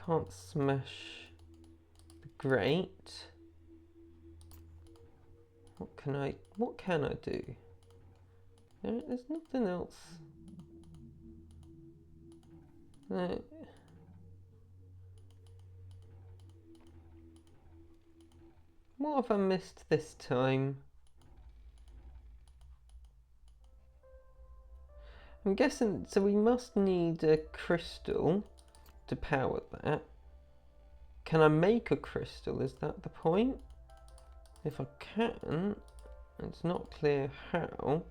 Can't smash the grate. What can I do? There's nothing else. No. What have I missed this time? I'm guessing, so we must need a crystal to power that. Can I make a crystal? Is that the point? If I can, it's not clear how.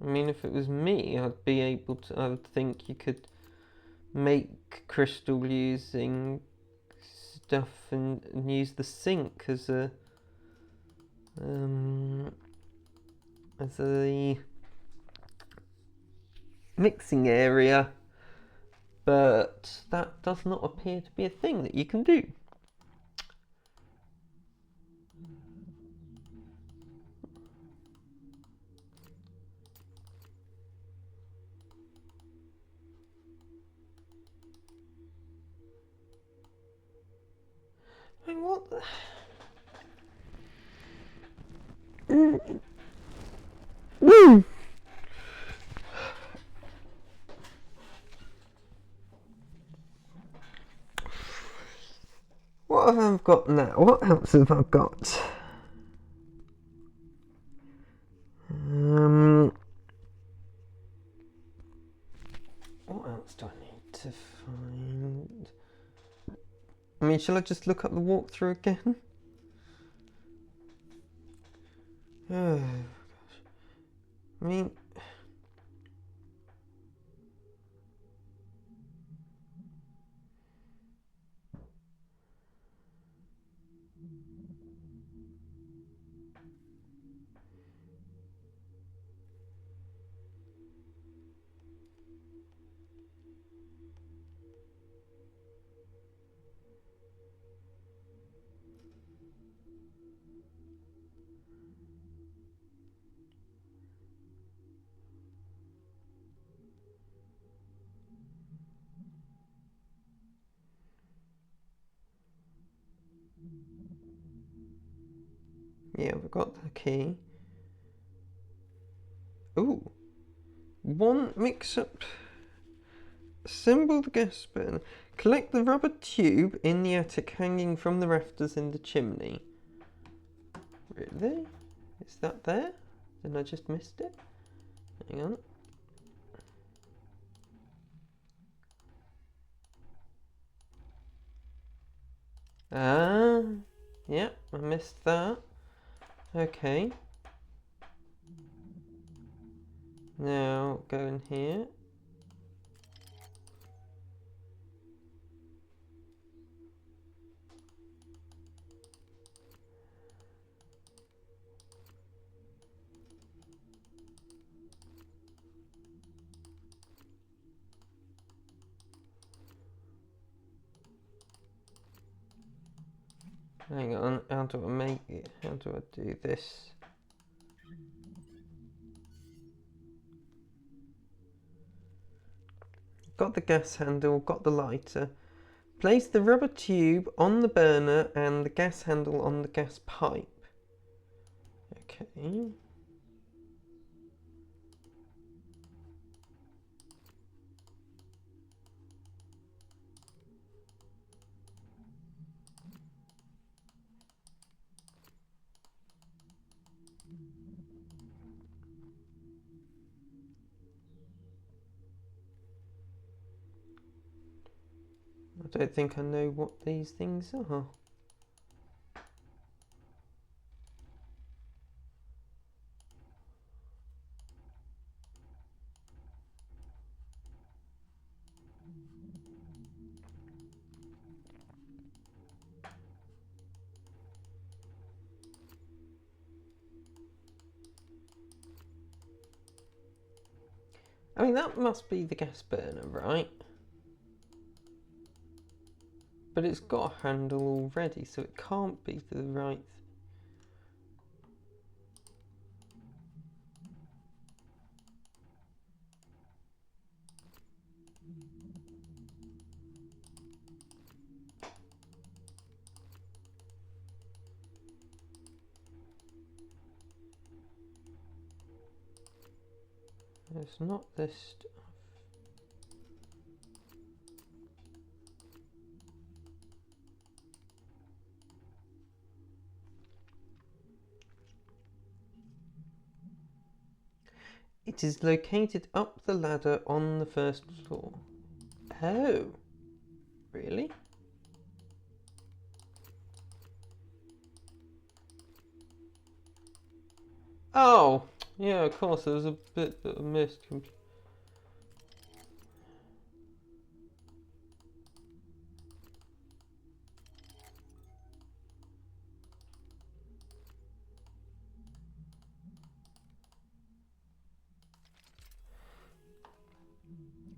I mean, if it was me, I'd be able to, I would think you could make crystal using stuff and use the sink as a mixing area, but that does not appear to be a thing that you can do. I mean, what the... What have I got now? What else have I got? What else do I need to find? I mean, shall I just look up the walkthrough again? Oh, I mean, yeah, we've got the key. Ooh, one mix-up. Assemble the gas burner. Collect the rubber tube in the attic hanging from the rafters in the chimney. Really? Is that there? Then I just missed it? Hang on. Ah, yeah, I missed that. Okay. Now go in here. Hang on, how do I make it? How do I do this? Got the gas handle, got the lighter. Place the rubber tube on the burner and the gas handle on the gas pipe. Okay. I don't think I know what these things are. I mean, that must be the gas burner, right? But it's got a handle already, so it can't be the right. It's not this stuff. It is located up the ladder on the first floor. Oh, really? Oh, yeah, of course, there was a bit that I missed.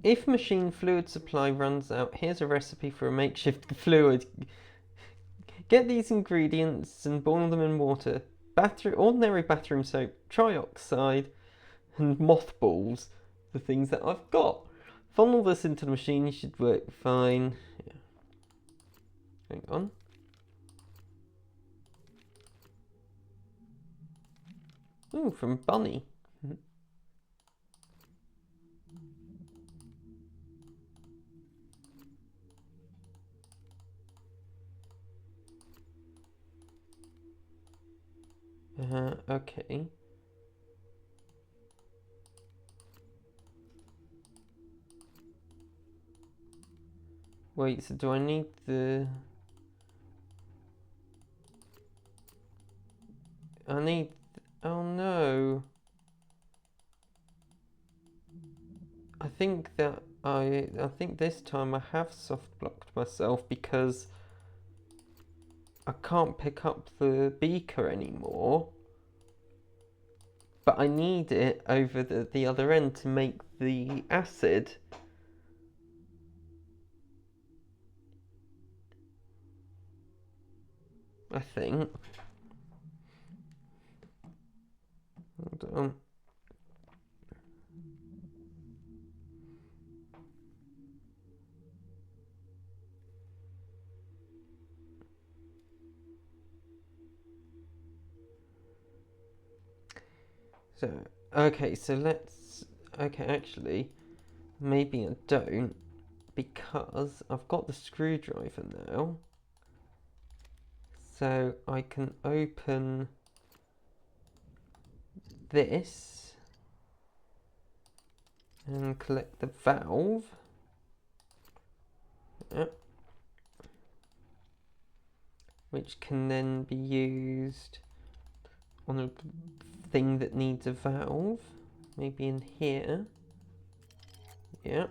If machine fluid supply runs out, here's a recipe for a makeshift fluid. Get these ingredients and boil them in water. Ordinary bathroom soap, trioxide, and mothballs, the things that I've got. Funnel this into the machine, you should work fine. Yeah. Hang on. Ooh, from Bunny. Okay. Wait, so do I need the... I need Oh no. I think that I think this time I have soft blocked myself because I can't pick up the beaker anymore. But I need it over the other end to make the acid. I think. Hold on. So, okay, so let's... Okay, actually, maybe I don't, because I've got the screwdriver now. So I can open this and collect the valve. Yep. Which can then be used on a thing that needs a valve. Maybe in here. Yeah.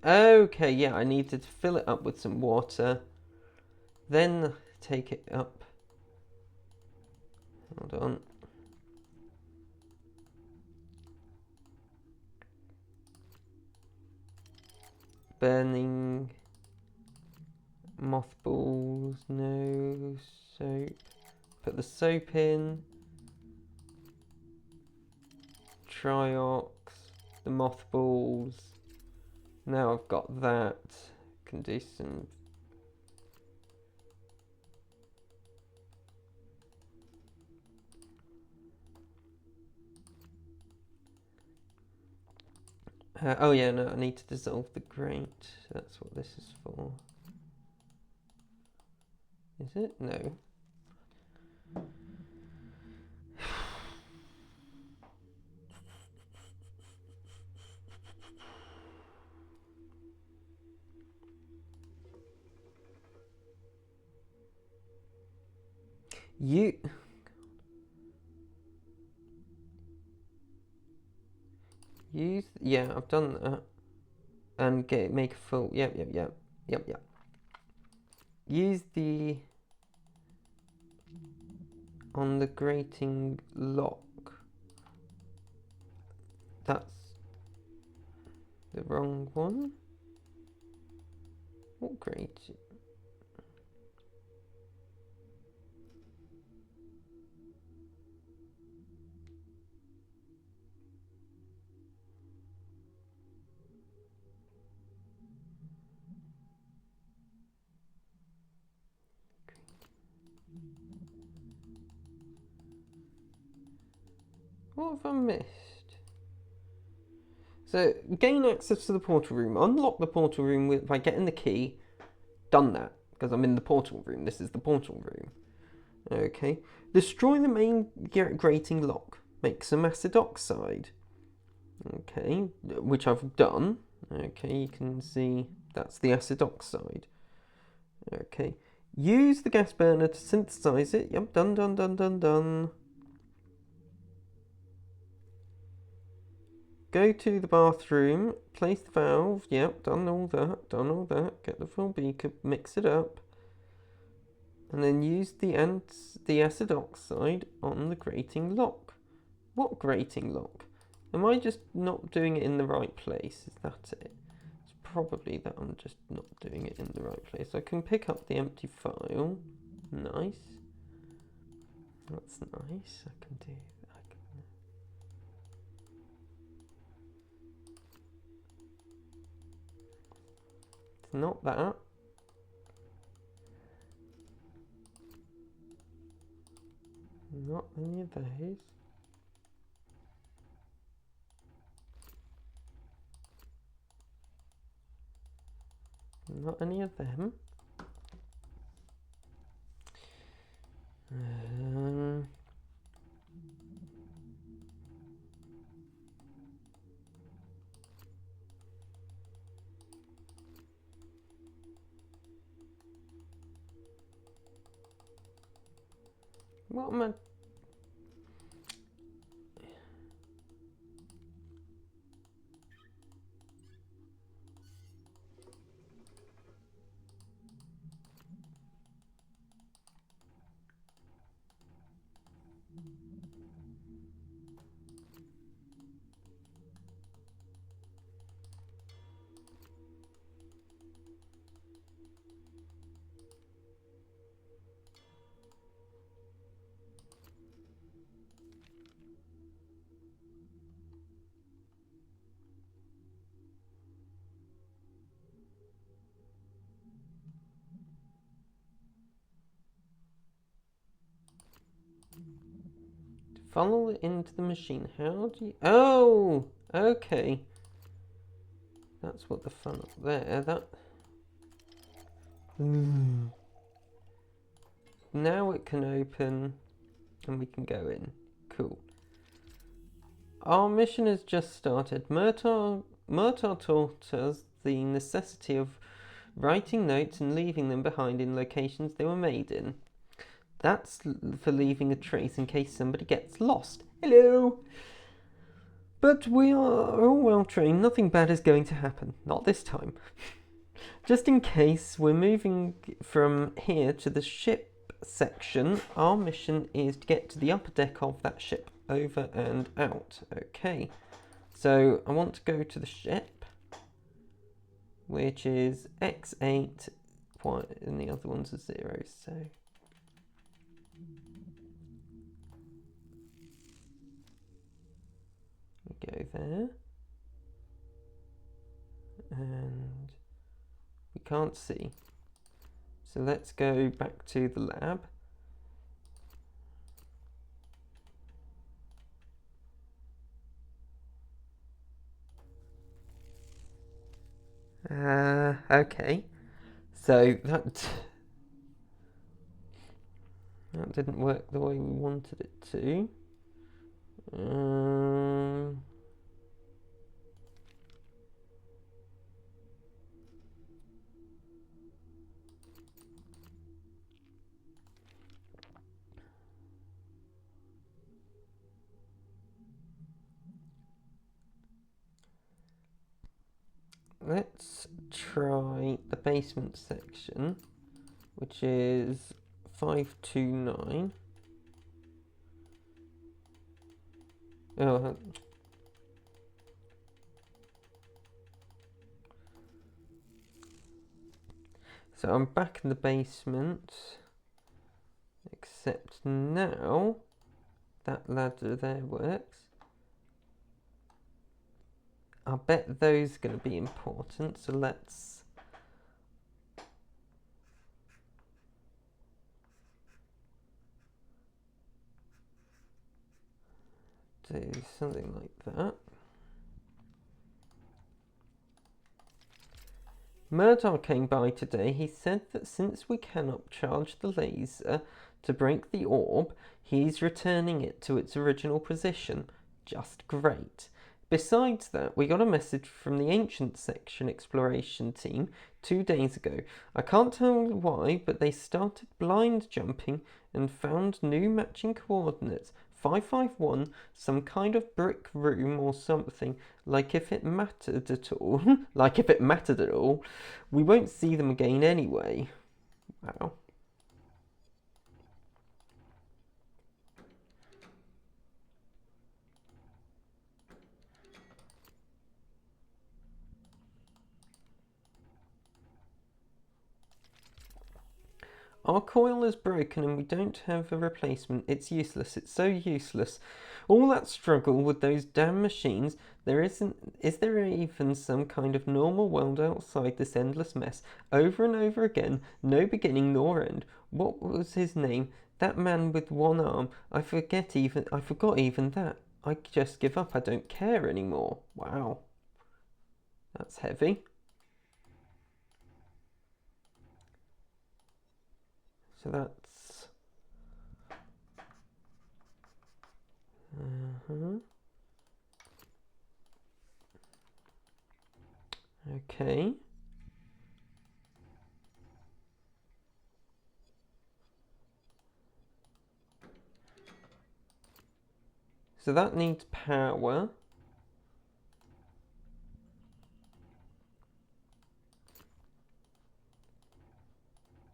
Okay, yeah, I need to fill it up with some water. Then take it up. Hold on. Burning mothballs, no soap. Put the soap in. Triox, the mothballs. Now I've got that. Can do some. Oh yeah, no, I need to dissolve the grate. That's what this is for. Is it? No. You... Use... Yeah, I've done that. And make a full... Yep. Use the... On the grating lock. That's the wrong one. What grate? What have I missed? So, gain access to the portal room. Unlock the portal room by getting the key. Done that, because I'm in the portal room. This is the portal room. Okay. Destroy the main grating lock. Make some acid oxide. Okay, which I've done. Okay, you can see that's the acid oxide. Okay. Use the gas burner to synthesize it. Yep, done. Go to the bathroom, place the valve. Yep, done all that. Get the full beaker, mix it up. And then use the acid oxide on the grating lock. What grating lock? Am I just not doing it in the right place? Is that it? It's probably that I'm just not doing it in the right place. I can pick up the empty file. Nice. That's nice. I can do... It's not that. Not any of those. Not any of them. What am I... Funnel it into the machine. How do you... Oh! Okay. That's what the funnel... There, that... Now it can open and we can go in. Cool. Our mission has just started. Murtaugh taught us the necessity of writing notes and leaving them behind in locations they were made in. That's for leaving a trace in case somebody gets lost. Hello! But we are all well trained. Nothing bad is going to happen. Not this time. Just in case we're moving from here to the ship section, our mission is to get to the upper deck of that ship. Over and out. Okay. So I want to go to the ship, which is X8, and the other one's a 0, so... we go there. And we can't see. So let's go back to the lab. Okay. So that didn't work the way we wanted it to. Let's try the basement section, which is 529. Oh, so I'm back in the basement, except now that ladder there works. I bet those are going to be important, so let's do something like that. Murtaugh came by today. He said that since we cannot charge the laser to break the orb, he's returning it to its original position. Just great. Besides that, we got a message from the Ancient Section exploration team 2 days ago. I can't tell why, but they started blind jumping and found new matching coordinates. 551, some kind of brick room or something, like if it mattered at all. Like if it mattered at all. We won't see them again anyway. Wow. Our coil is broken and we don't have a replacement. It's useless. It's so useless. All that struggle with those damn machines. Is there even some kind of normal world outside this endless mess? Over and over again, no beginning nor end. What was his name? That man with one arm. I forgot even that. I just give up. I don't care anymore. Wow. That's heavy. So that's... Okay. So that needs power.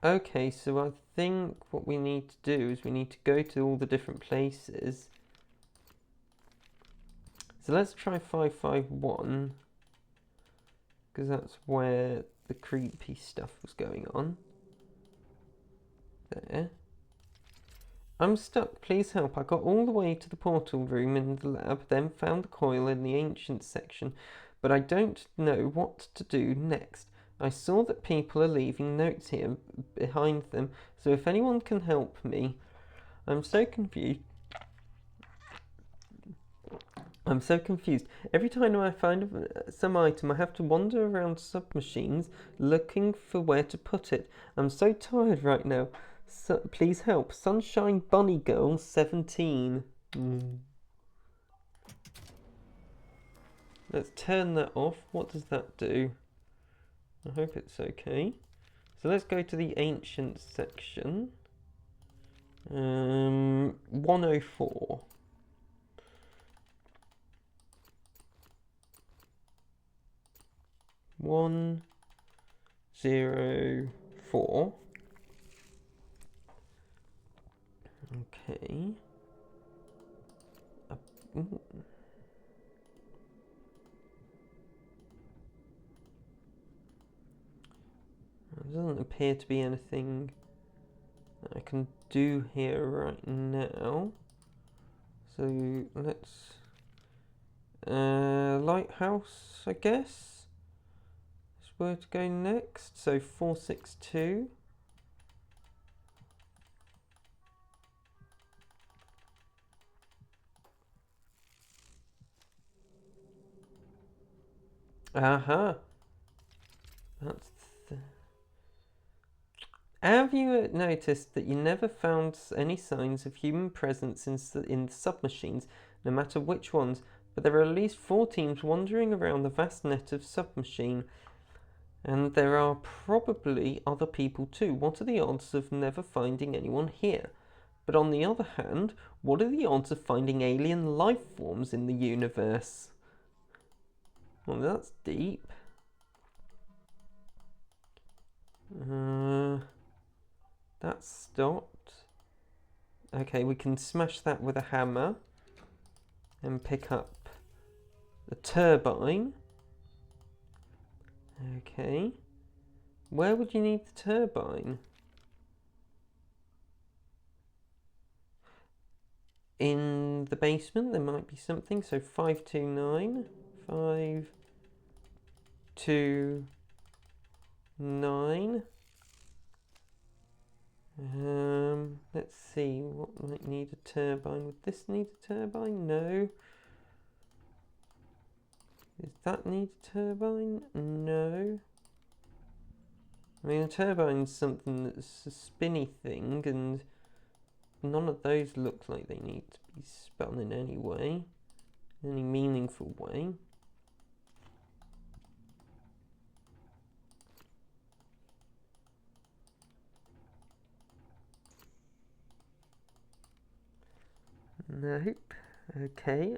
Okay, so I think what we need to do is we need to go to all the different places. So let's try 551, because that's where the creepy stuff was going on. There. I'm stuck, please help. I got all the way to the portal room in the lab, then found the coil in the ancient section, but I don't know what to do next. I saw that people are leaving notes here behind them, so if anyone can help me. I'm so confused. Every time I find some item, I have to wander around submachines looking for where to put it. I'm so tired right now. So, please help. Sunshine Bunny Girl 17. Let's turn that off. What does that do? I hope it's okay. So let's go to the ancient section. 104. 104. Okay. There doesn't appear to be anything that I can do here right now. So let's lighthouse, I guess, is where to go next. So 462. Aha. That's the... Have you noticed that you never found any signs of human presence in the submachines, no matter which ones? But there are at least 4 teams wandering around the vast net of submachine. And there are probably other people too. What are the odds of never finding anyone here? But on the other hand, what are the odds of finding alien life forms in the universe? Well, that's deep. That stopped. Okay, we can smash that with a hammer and pick up the turbine. Okay. Where would you need the turbine? In the basement, there might be something. So 529. 529. Let's see, what might need a turbine? Would this need a turbine? No. Does that need a turbine? No. I mean, a turbine's something that's a spinny thing, and none of those look like they need to be spun in any way, in any meaningful way. Nope. Okay.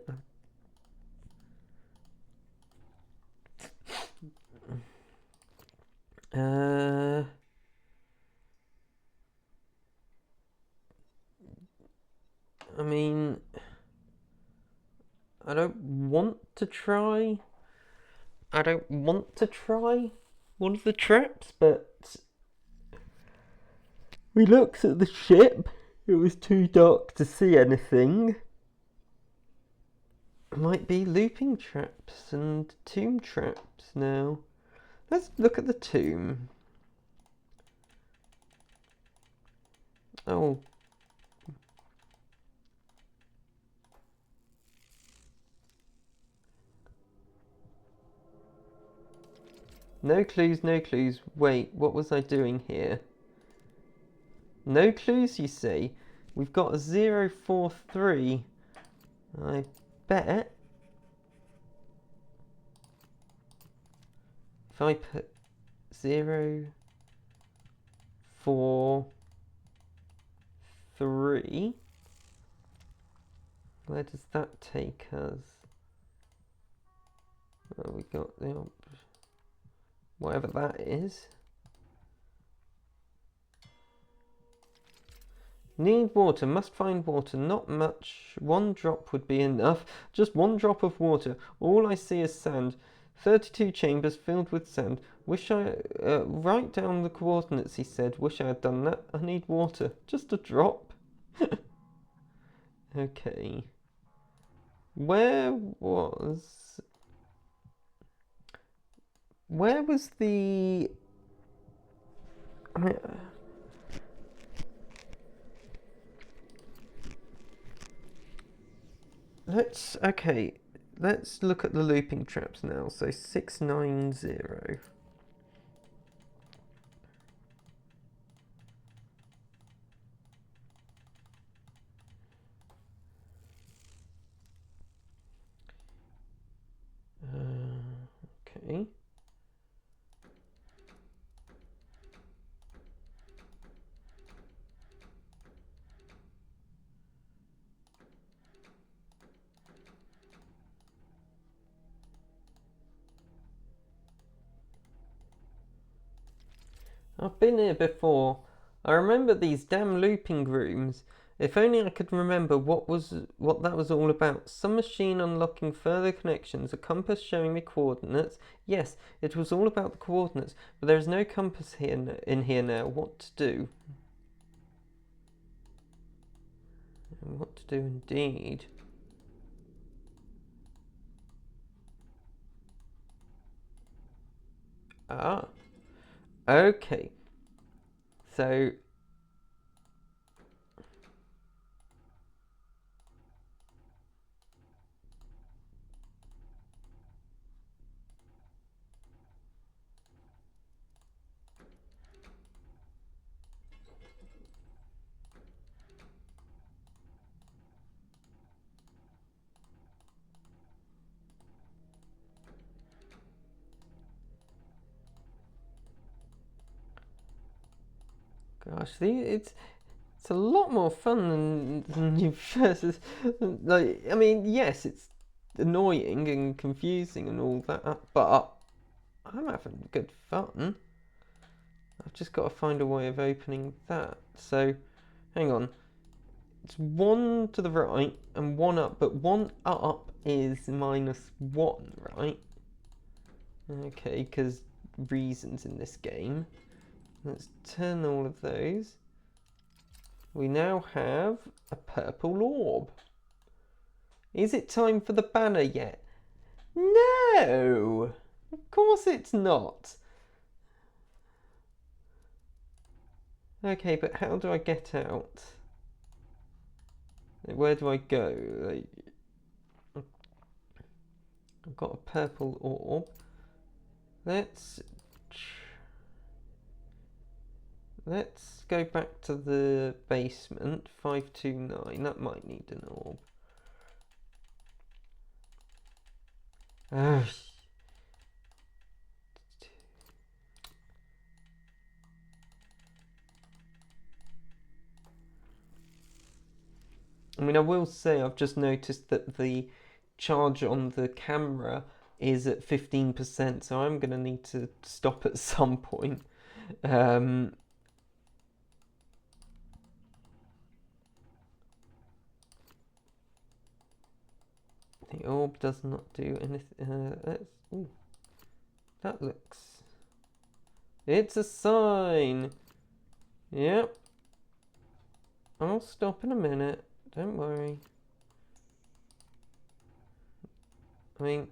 I mean, I don't want to try one of the traps, but we looked at the ship. It was too dark to see anything. It might be looping traps and tomb traps now. Let's look at the tomb. Oh. No clues, no clues. Wait, what was I doing here? No clues, you say? We've got a 043. I bet if I put 043, where does that take us? Well, we got the whatever that is. Need water, must find water, not much. 1 drop would be enough. Just 1 drop of water. All I see is sand. 32 chambers filled with sand. Wish I... write down the coordinates, he said. Wish I had done that. I need water. Just a drop. Okay. Where was the... Let's look at the looping traps now. So 690. Okay. I've been here before. I remember these damn looping rooms. If only I could remember what that was all about. Submachine unlocking further connections, a compass showing me coordinates. Yes, it was all about the coordinates, but there is no compass in here now. What to do? What to do indeed. Ah. Okay. So... Gosh, it's a lot more fun than you first... Like, I mean, yes, it's annoying and confusing and all that, but I'm having good fun. I've just got to find a way of opening that. So, hang on. It's one to the right and one up, but one up is -1, right? Okay, because reasons in this game. Let's turn all of those. We now have a purple orb. Is it time for the banner yet? No! Of course it's not. Okay, but how do I get out? Where do I go? I've got a purple orb. Let's go back to the basement. 529. That might need an orb. I mean, I will say I've just noticed that the charge on the camera is at 15%, so I'm going to need to stop at some point. The orb does not do anything. That looks... It's a sign! Yep. I'll stop in a minute. Don't worry. I mean,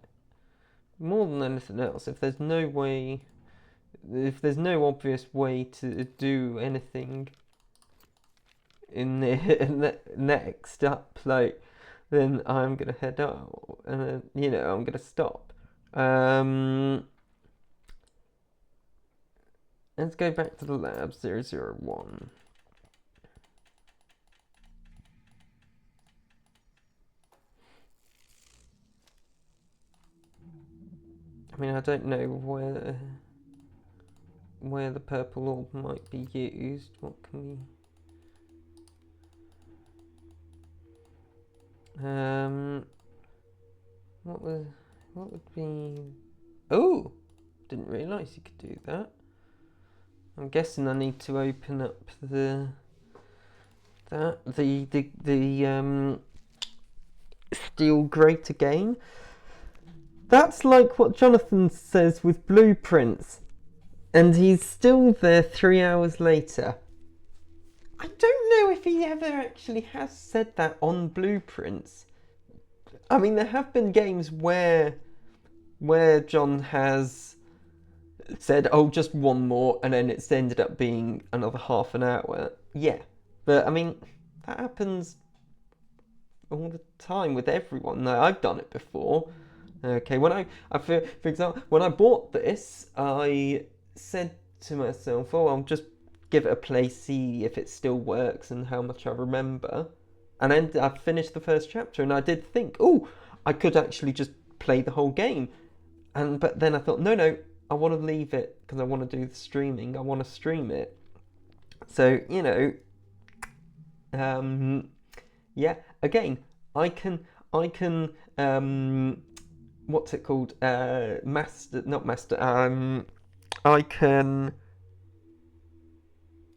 more than anything else, if there's no obvious way to do anything in the next up, like, then I'm gonna head out, and then, you know, I'm gonna stop. Let's go back to the lab 001. I mean, I don't know where the purple orb might be used. What can we... what would be... Oh! Didn't realise you could do that. I'm guessing I need to open up the steel grate again. That's like what Jonathan says with blueprints, and he's still there 3 hours later. I don't know if he ever actually has said that on Blueprints. I mean, there have been games where John has said, "Oh, just one more," and then it's ended up being another half an hour. Yeah, but I mean, that happens all the time with everyone. No, I've done it before. Okay, when for example, when I bought this, I said to myself, "Oh, I'll just give it a play, see if it still works and how much I remember." And then I finished the first chapter, and I did think, "Oh, I could actually just play the whole game." But then I thought, no, I want to leave it because I want to do the streaming. I want to stream it. So yeah. Again, I can what's it called? Not master. I can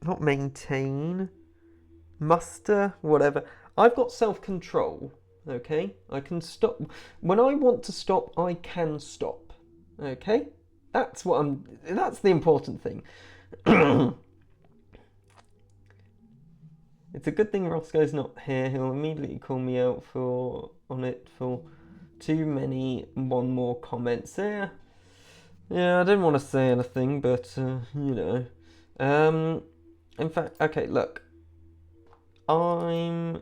not maintain, muster, whatever. I've got self-control. Okay, I can stop when I want to stop. I can stop. Okay, that's the important thing. It's a good thing Roscoe's not here. He'll immediately call me out for too many one more comments there. Yeah, I didn't want to say anything, but in fact, okay, look, I'm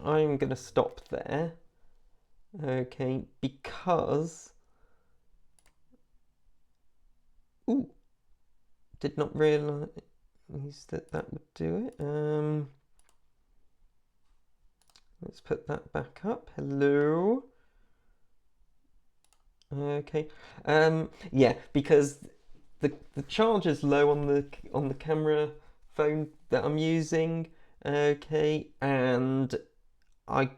gonna stop there. Okay, because did not realise that would do it. Let's put that back up. Hello. Okay. Yeah, because the charger's low on the camera phone that I'm using. Okay, and I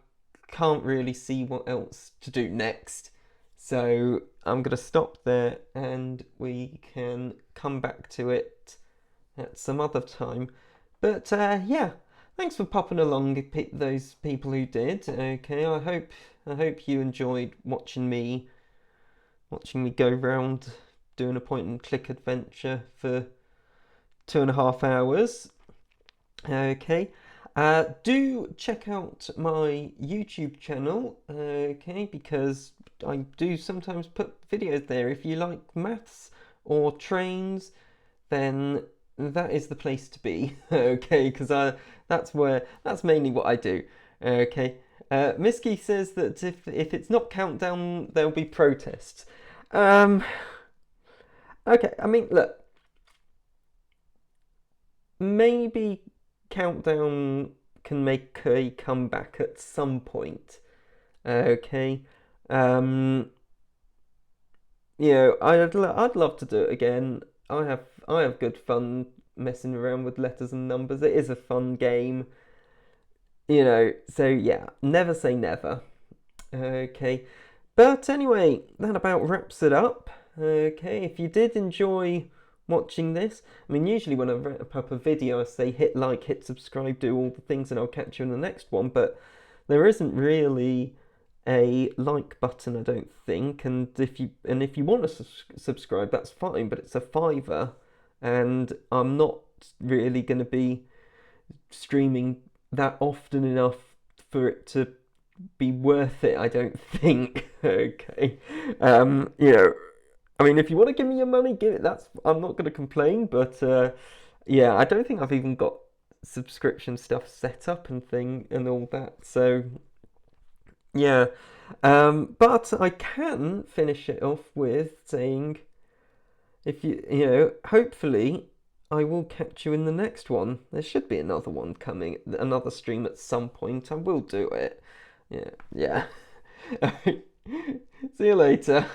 can't really see what else to do next. So I'm gonna stop there, and we can come back to it at some other time. But yeah, thanks for popping along, those people who did. Okay, I hope you enjoyed watching me go round doing a point and click adventure for 2.5 hours. Okay, do check out my YouTube channel. Okay, because I do sometimes put videos there. If you like maths or trains, then that is the place to be. Okay, because that's mainly what I do. Okay. Miski says that if it's not countdown, there'll be protests. Okay, I mean, look, maybe countdown can make a comeback at some point. Okay, I'd love to do it again. I have good fun messing around with letters and numbers. It is a fun game. So yeah, never say never. Okay, but anyway, that about wraps it up. Okay, if you did enjoy watching this, I mean, usually when I wrap up a video, I say hit like, hit subscribe, do all the things, and I'll catch you in the next one. But there isn't really a like button, I don't think. And if you want to subscribe, that's fine. But it's a £5, and I'm not really going to be streaming that often enough for it to be worth it, I don't think. Okay. I mean, if you want to give me your money, give it. I'm not going to complain, but yeah, I don't think I've even got subscription stuff set up and all that. So yeah, but I can finish it off with saying, if hopefully I will catch you in the next one. There should be another one coming, another stream at some point. I will do it. Yeah. See you later.